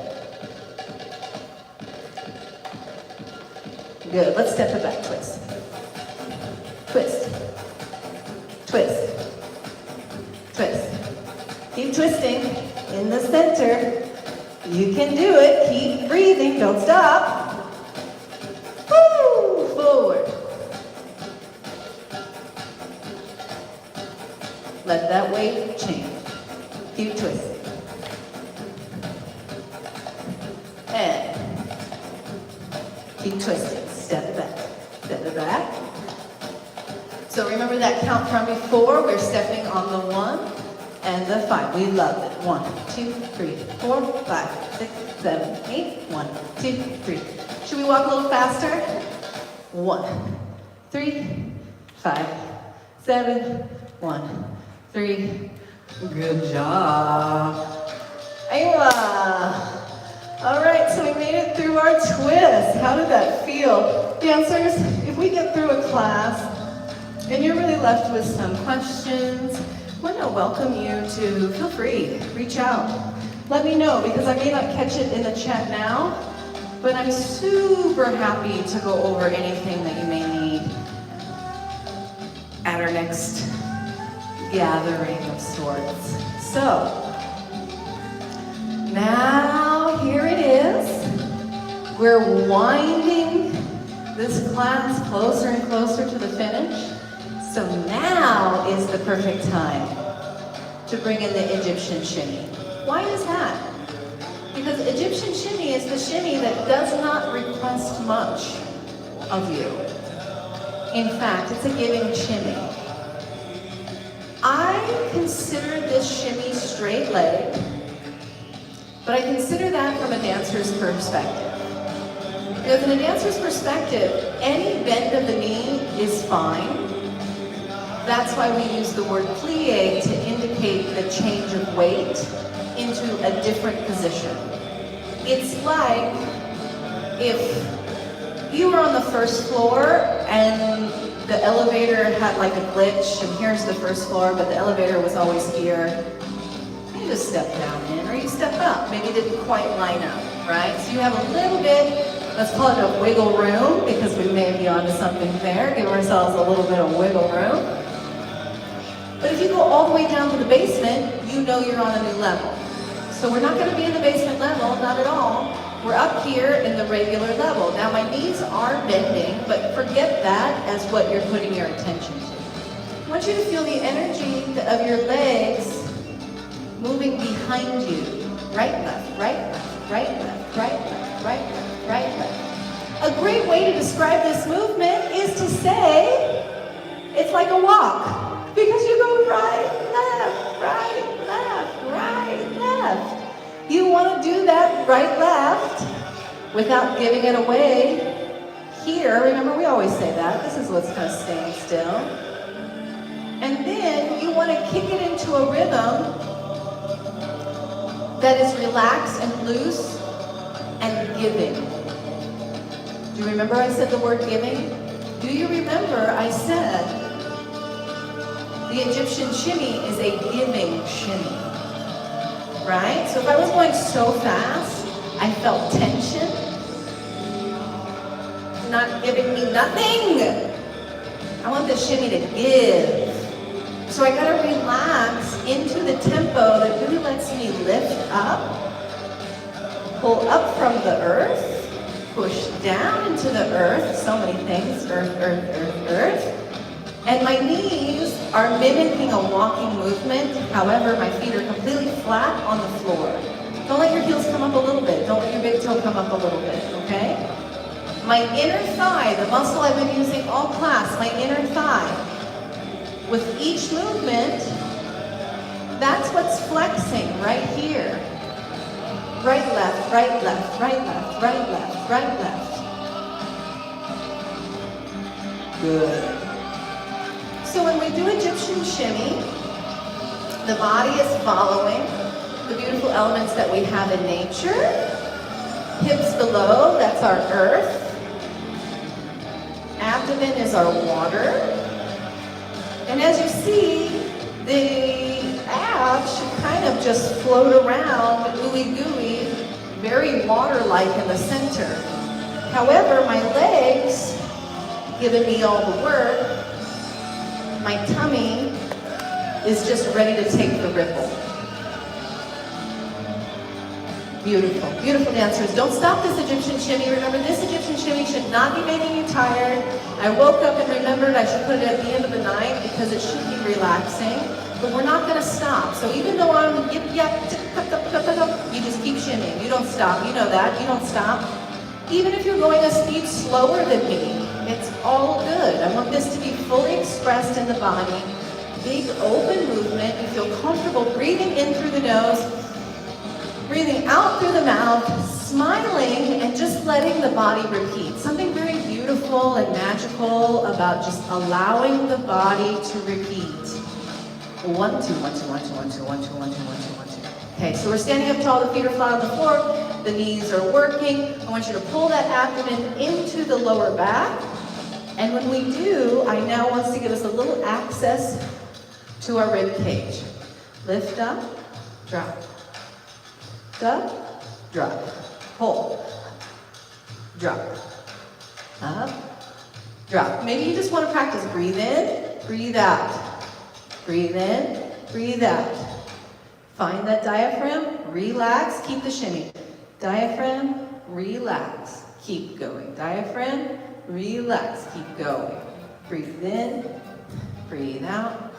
Good, let's step it back, twist. Twist. Twist. Twist. Keep twisting in the center. You can do it, keep breathing, don't stop. Woo, forward. Let that weight change. Keep twisting. And keep twisting. Step it back. Step it back. So remember that count from before. We're stepping on the 1 and the 5. We love it. 1, 2, 3, 4, 5, 6, 7, 8. 1, 2, 3. Should we walk a little faster? 1, 3, 5, 7, 1, 3. Good job. Aywa. All right, so we made it through our twist. How did that feel? Dancers, if we get through a class and you're really left with some questions, I want to welcome you to feel free, reach out. Let me know, because I may not catch it in the chat now, but I'm super happy to go over anything that you may need at our next gathering of sorts. So, now here it is. We're winding this class closer and closer to the finish. So now is the perfect time to bring in the Egyptian shimmy. Why is that? Because Egyptian shimmy is the shimmy that does not request much of you. In fact, it's a giving shimmy. I consider this shimmy straight leg, but I consider that from a dancer's perspective. Because in a dancer's perspective, any bend of the knee is fine. That's why we use the word plie to indicate the change of weight into a different position. It's like if you were on the first floor and the elevator had like a glitch, and here's the first floor, but the elevator was always here. You just step down in, or you step up. Maybe it didn't quite line up, right? So you have a little bit, let's call it a wiggle room, because we may be onto something there. Give ourselves a little bit of wiggle room. But if you go all the way down to the basement, you know you're on a new level. So we're not going to be in the basement level, not at all. We're up here in the regular level. Now my knees are bending, but forget that as what you're putting your attention to. I want you to feel the energy of your legs moving behind you. Right, left, right, left, right, left, right, left, right, left, right, left. A great way to describe this movement is to say it's like a walk. Because you go right, left, right, left, right, left. You want to do that right, left without giving it away. Here, remember we always say that. This is what's kind of staying still. And then you want to kick it into a rhythm that is relaxed and loose and giving. Do you remember I said the word giving? Do you remember I said the Egyptian shimmy is a giving shimmy, right? So if I was going so fast, I felt tension, not giving me nothing. I want the shimmy to give. So I gotta relax into the tempo that really lets me lift up, pull up from the earth, push down into the earth, so many things, earth, earth, earth, earth. And my knees are mimicking a walking movement. However, my feet are completely flat on the floor. Don't let your heels come up a little bit. Don't let your big toe come up a little bit, okay? My inner thigh, the muscle I've been using all class, my inner thigh. With each movement, that's what's flexing right here. Right, left, right, left, right, left, right, left, right, left. Good. So when we do Egyptian shimmy, the body is following the beautiful elements that we have in nature. Hips below, that's our earth. abdomen is our water. And as you see, the abs should kind of just float around, ooey gooey, very water-like in the center. However, my legs, giving me all the work, my tummy is just ready to take the ripple. Beautiful, beautiful dancers. Don't stop this Egyptian shimmy. Remember, this Egyptian shimmy should not be making you tired. I woke up and remembered I should put it at the end of the night because it should be relaxing, but we're not gonna stop. So even though I'm yip yap, you just keep shimmying. You don't stop, you know that, you don't stop. Even if you're going a speed slower than me, it's all good. I want this to be fully expressed in the body. Big open movement. You feel comfortable breathing in through the nose, breathing out through the mouth, smiling, and just letting the body repeat. Something very beautiful and magical about just allowing the body to repeat. 1, 2, 1, 2, 1, 2, 1, 2, 1, 2, 1, 2, 1, 2, 1, 2. Okay, so we're standing up tall, the feet are flat on the floor, the knees are working. I want you to pull that abdomen into the lower back. And when we do, I now want to give us a little access to our rib cage. Lift up, drop. Up, drop, hold, drop, up, drop. Maybe you just want to practice breathe in, breathe out, breathe in, breathe out. Find that diaphragm, relax, keep the shimmy. Diaphragm, relax, keep going. Diaphragm, relax, keep going. Breathe in, breathe out,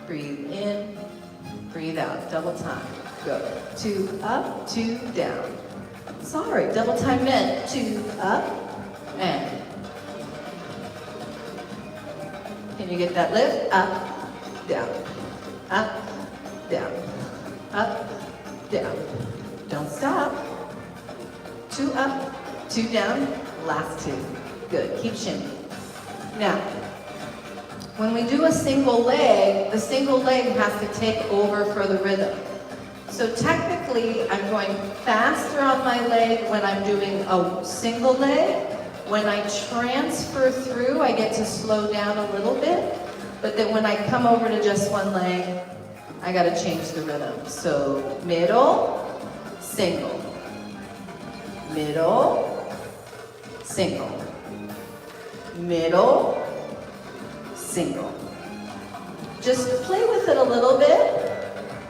breathe in, breathe out. Double time. Go. 2 up, 2 down. Sorry, double time meant 2 up and. Can you get that lift? Up, down, up, down, up, down. Don't stop. 2 up, 2 down, last 2. Good, keep shimmying. Now, when we do a single leg, the single leg has to take over for the rhythm. So technically, I'm going faster on my leg when I'm doing a single leg. When I transfer through, I get to slow down a little bit. But then when I come over to just one leg, I gotta change the rhythm. So middle, single. Middle, single. Middle, single. Just play with it a little bit.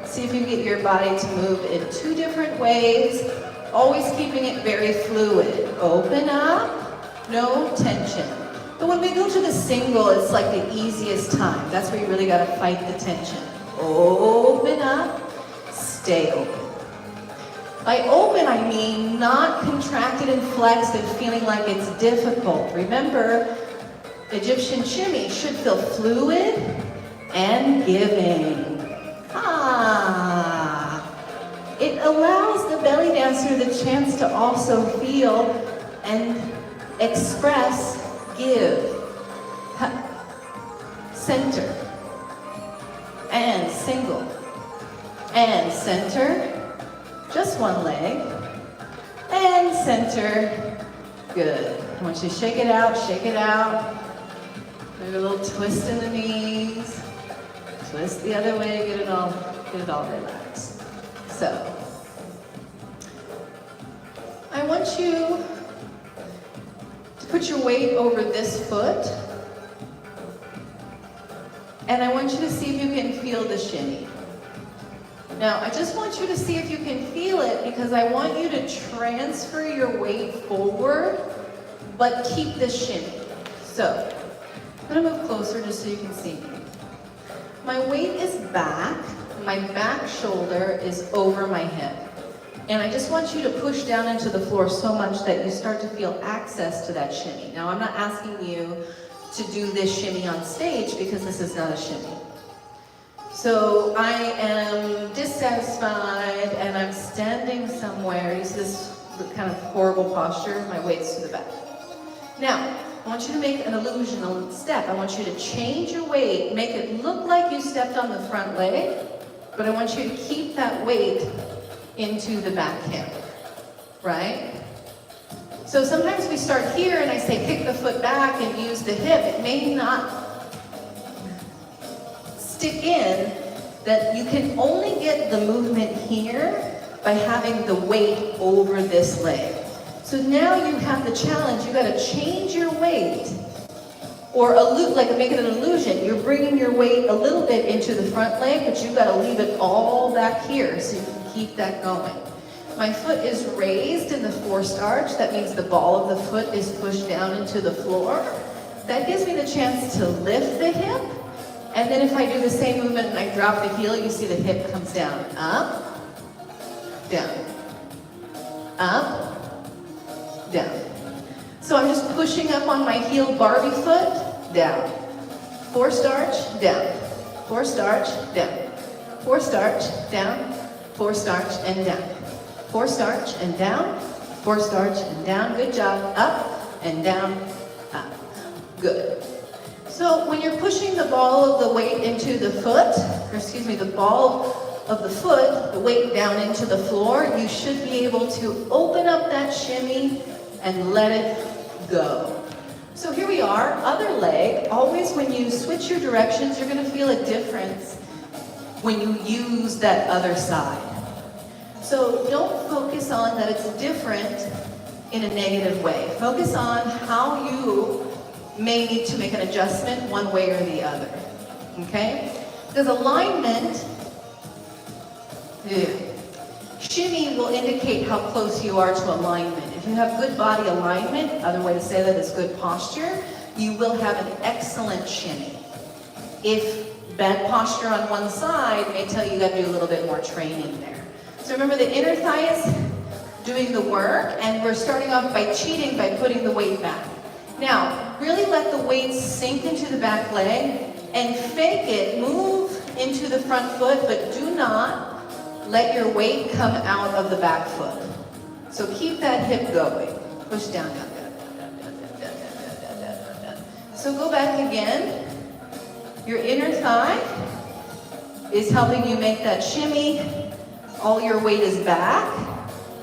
See if you get your body to move in 2 different ways, always keeping it very fluid. Open up, no tension. But when we go to the single, it's like the easiest time. That's where you really gotta fight the tension. Open up, stay open. By open, I mean not contracted and flexed and feeling like it's difficult. Remember, Egyptian shimmy should feel fluid and giving. It allows the belly dancer the chance to also feel and express, give, center, and single, and center, just one leg, and center, good. I want you to shake it out, maybe a little twist in the knees, twist the other way, get it all relaxed. So, I want you to put your weight over this foot, and I want you to see if you can feel the shimmy. Now, I just want you to see if you can feel it because I want you to transfer your weight forward, but keep the shimmy. So, I'm gonna move closer just so you can see me. My weight is back. My back shoulder is over my hip. And I just want you to push down into the floor so much that you start to feel access to that shimmy. Now, I'm not asking you to do this shimmy on stage because this is not a shimmy. So I am dissatisfied and I'm standing somewhere. You see this kind of horrible posture? My weight's to the back. Now, I want you to make an illusional step. I want you to change your weight, make it look like you stepped on the front leg, but I want you to keep that weight into the back hip, right? So sometimes we start here and I say kick the foot back back and use the hip, it may not stick in that you can only get the movement here by having the weight over this leg. So now you have the challenge, you gotta change your weight, or like make it an illusion. You're bringing your weight a little bit into the front leg, but you've gotta leave it all back here so you can keep that going. My foot is raised in the forced arch. That means the ball of the foot is pushed down into the floor. That gives me the chance to lift the hip. And then if I do the same movement and I drop the heel, you see the hip comes down. Up, down, up, down. So I'm just pushing up on my heel Barbie foot, down. Forced arch, down. Forced arch, down. Forced arch, down. Forced arch, and down. Forced arch, and down. Forced arch, and down. Good job. Up, and down, up. Good. So when you're pushing the ball of the weight into the foot, or excuse me, the ball of the foot, the weight down into the floor, you should be able to open up that shimmy and let it go. So here we are, other leg. Always when you switch your directions, you're gonna feel a difference when you use that other side. So don't focus on that it's different in a negative way. Focus on how you may need to make an adjustment one way or the other, okay? Because alignment, shimmy will indicate how close you are to alignment. If you have good body alignment, other way to say that is good posture, you will have an excellent shimmy. If bad posture on one side may tell you gotta do a little bit more training there. So remember the inner thigh is doing the work, and we're starting off by cheating by putting the weight back. Now, really let the weight sink into the back leg and fake it, move into the front foot, but do not let your weight come out of the back foot. So keep that hip going. Push down, down, down, down, down, down, down, down, down, down, down. So go back again. Your inner thigh is helping you make that shimmy. All your weight is back.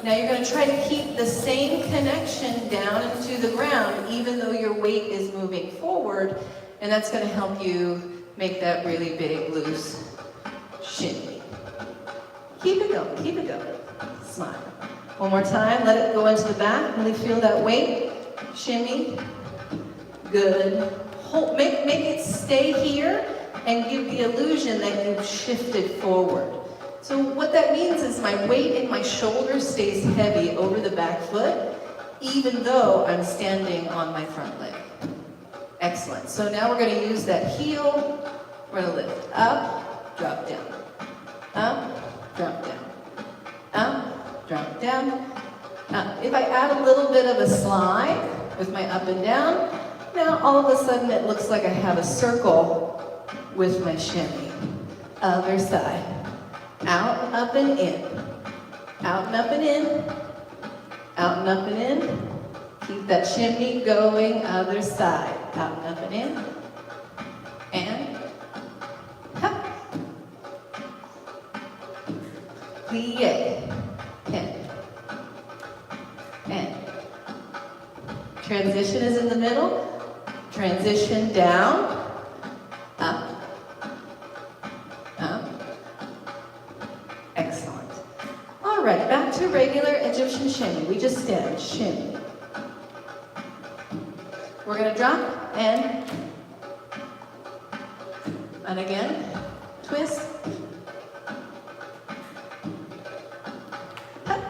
Now you're going to try to keep the same connection down into the ground, even though your weight is moving forward, and that's going to help you make that really big, loose shimmy. Keep it going, keep it going. Smile. One more time, let it go into the back. Really feel that weight. Shimmy. Good. Hold, make it stay here and give the illusion that you've shifted forward. So what that means is my weight in my shoulder stays heavy over the back foot, even though I'm standing on my front leg. Excellent. So now we're going to use that heel. We're going to lift up, drop down. Up, drop down. Up, drop down. Up. If I add a little bit of a slide with my up and down, now all of a sudden it looks like I have a circle with my shimmy. Other side. Out, up, and in. Out and up and in. Out and up and in. Keep that shimmy going, other side. Out and up and in. And hop. Plie. And. Transition is in the middle. Transition down. Up. Up. Excellent. All right, back to regular Egyptian shimmy. We just stand, shimmy. We're gonna drop and again, twist. Hop.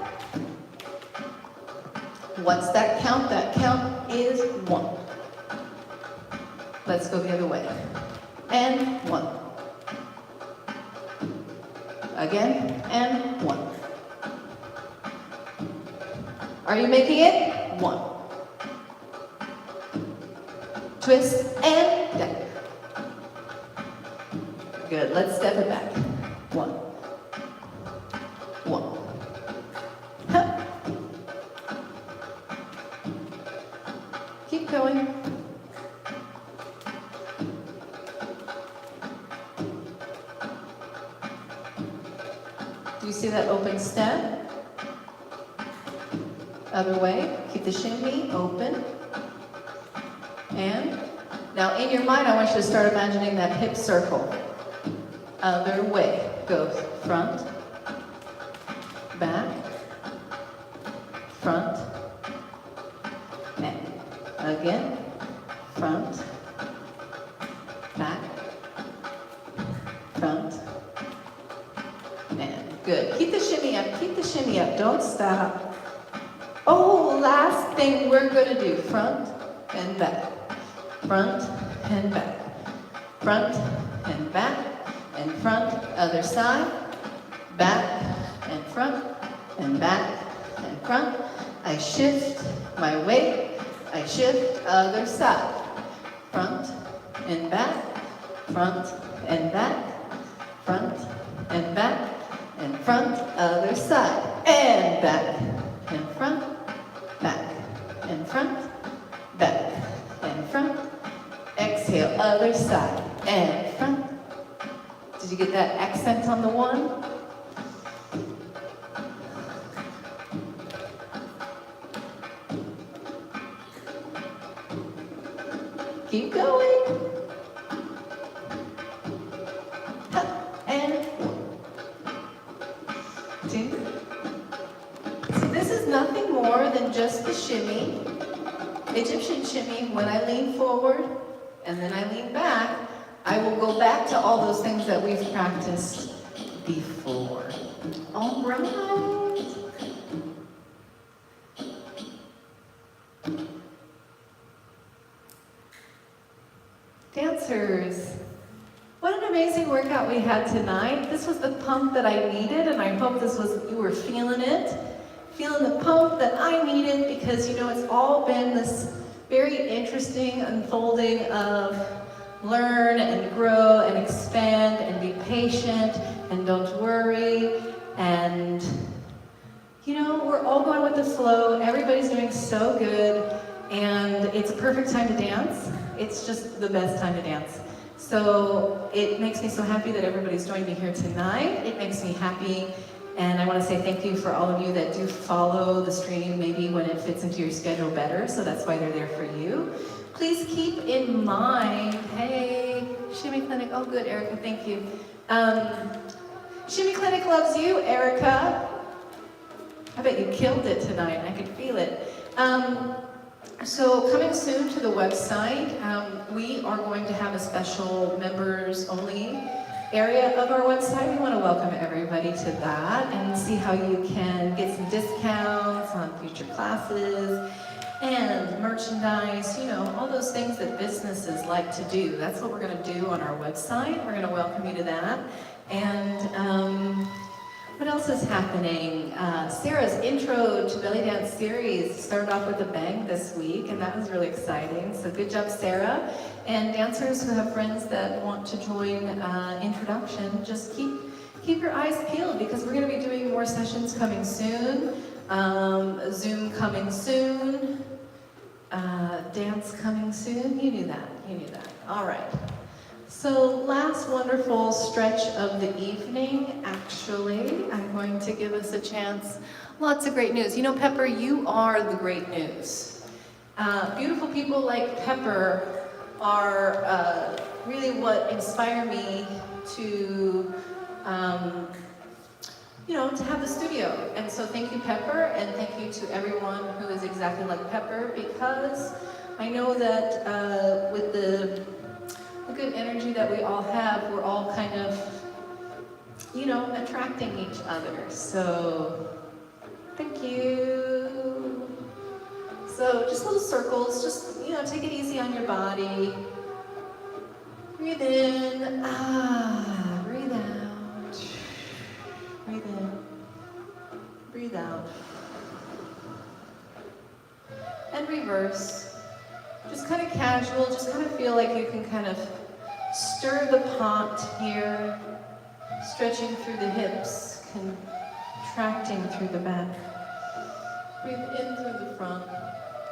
What's that count? That count is 1. Let's go the other way. And 1. Again, and 1. Are you making it? 1. Twist and down. Good, let's step it back. 1. 1. Hup. Keep going. Do you see that open step? Other way, keep the shimmy open. and now in your mind, I want you to start imagining that hip circle. Other way. Go front, back, front, and again, front, back, front, and good. Keep the shimmy up, keep the shimmy up, don't stop. Oh, last thing we're gonna do, front and back, front and back, front and back, and front, other side, back and front, and back and front. I shift my weight, I shift other side, front and back, front and back, front and back, and front, other side, and back, and front, back, and front, back, and front. Exhale, other side, and front. Did you get that accent on the one? Keep going. And 1, 2. See, this is nothing more than just the shimmy, Egyptian shimmy. When I lean forward and then I lean back, I will go back to all those things that we've practiced before. All right. Dancers, what an amazing workout we had tonight. This was the pump that I needed, and I hope you were feeling it. Feeling the pump that I needed, because you know it's all been this very interesting unfolding of learn and grow and expand and be patient and don't worry, and you know, we're all going with the flow. Everybody's doing so good, and it's a perfect time to dance. It's just the best time to dance. So it makes me so happy that everybody's joined me here tonight. It makes me happy, and I want to say thank you for all of you that do follow the stream maybe when it fits into your schedule better, so that's why they're there for you. Please keep in mind, hey, Shimmy Clinic, oh good, Erica, thank you. Shimmy Clinic loves you, Erica. I bet you killed it tonight, I could feel it. So coming soon to the website, we are going to have a special members only area of our website. We want to welcome everybody to that and see how you can get some discounts on future classes and merchandise, you know, all those things that businesses like to do. That's what we're going to do on our website. We're going to welcome you to that. And what else is happening? Sarah's intro to Bellydance series started off with a bang this week, and that was really exciting. So good job, Sarah. And dancers who have friends that want to join introduction, just keep your eyes peeled, because we're going to be doing more sessions coming soon. Zoom coming soon, dance coming soon. You knew that, All right. So last wonderful stretch of the evening, actually, I'm going to give us a chance. Lots of great news. You know, Pepper, you are the great news. Beautiful people like Pepper are really what inspire me to you know, to have the studio. And so thank you, Pepper, and thank you to everyone who is exactly like Pepper, because I know that with the good energy that we all have, we're all kind of, you know, attracting each other. So thank you. So just little circles, just, you know, take it easy on your body. Breathe in, breathe out. Breathe in, breathe out. And reverse. Just kind of casual, just kind of feel like you can kind of stir the pot here, stretching through the hips, contracting through the back. Breathe in through the front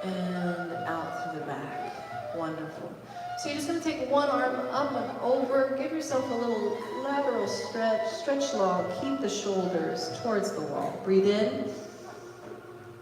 and out through the back. Wonderful. So you're just going to take one arm up and over, give yourself a little lateral stretch, stretch long, keep the shoulders towards the wall. Breathe in,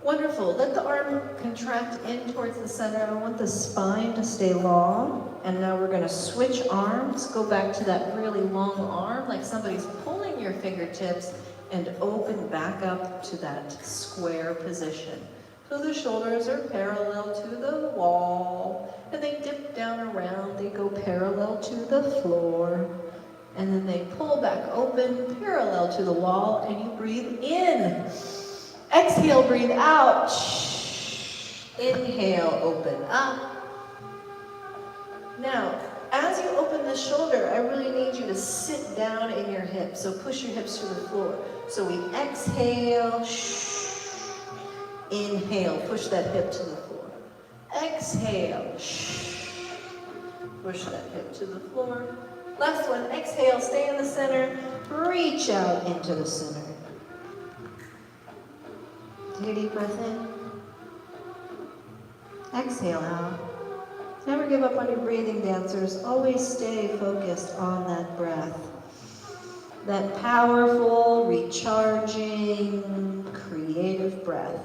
Wonderful. Let the arm contract in towards the center. I want the spine to stay long. And now we're going to switch arms. Go back to that really long arm, like somebody's pulling your fingertips, and open back up to that square position. So the shoulders are parallel to the wall, and they dip down around. They go parallel to the floor, and then they pull back open, parallel to the wall, and you breathe in. Exhale, breathe out. Inhale, open up. Now, as you open the shoulder, I really need you to sit down in your hips. So push your hips to the floor. So we exhale. Inhale, push that hip to the floor. Exhale. Push that hip to the floor. Last one, exhale, stay in the center. Reach out into the center. Take a deep breath in. Exhale out. Never give up on your breathing, dancers. Always stay focused on that breath. That powerful, recharging, creative breath.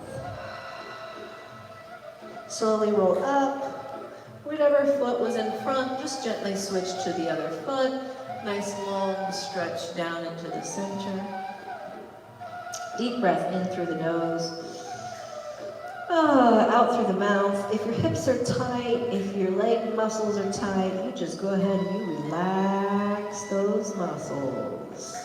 Slowly roll up. Whatever foot was in front, just gently switch to the other foot. Nice long stretch down into the center. Deep breath in through the nose. Out through the mouth. If your hips are tight, if your leg muscles are tight, you just go ahead and you relax those muscles.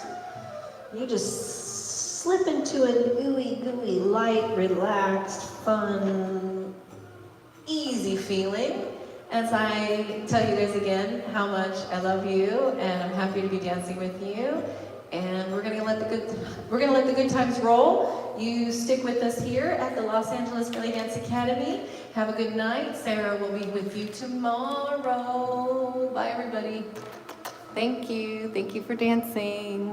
You just slip into an ooey gooey, light, relaxed, fun, easy feeling as I tell you guys again how much I love you and I'm happy to be dancing with you. And we're gonna let the good times roll. You stick with us here at the Los Angeles Bellydance Academy. Have a good night. Sarah will be with you tomorrow. Bye, everybody. Thank you. Thank you for dancing.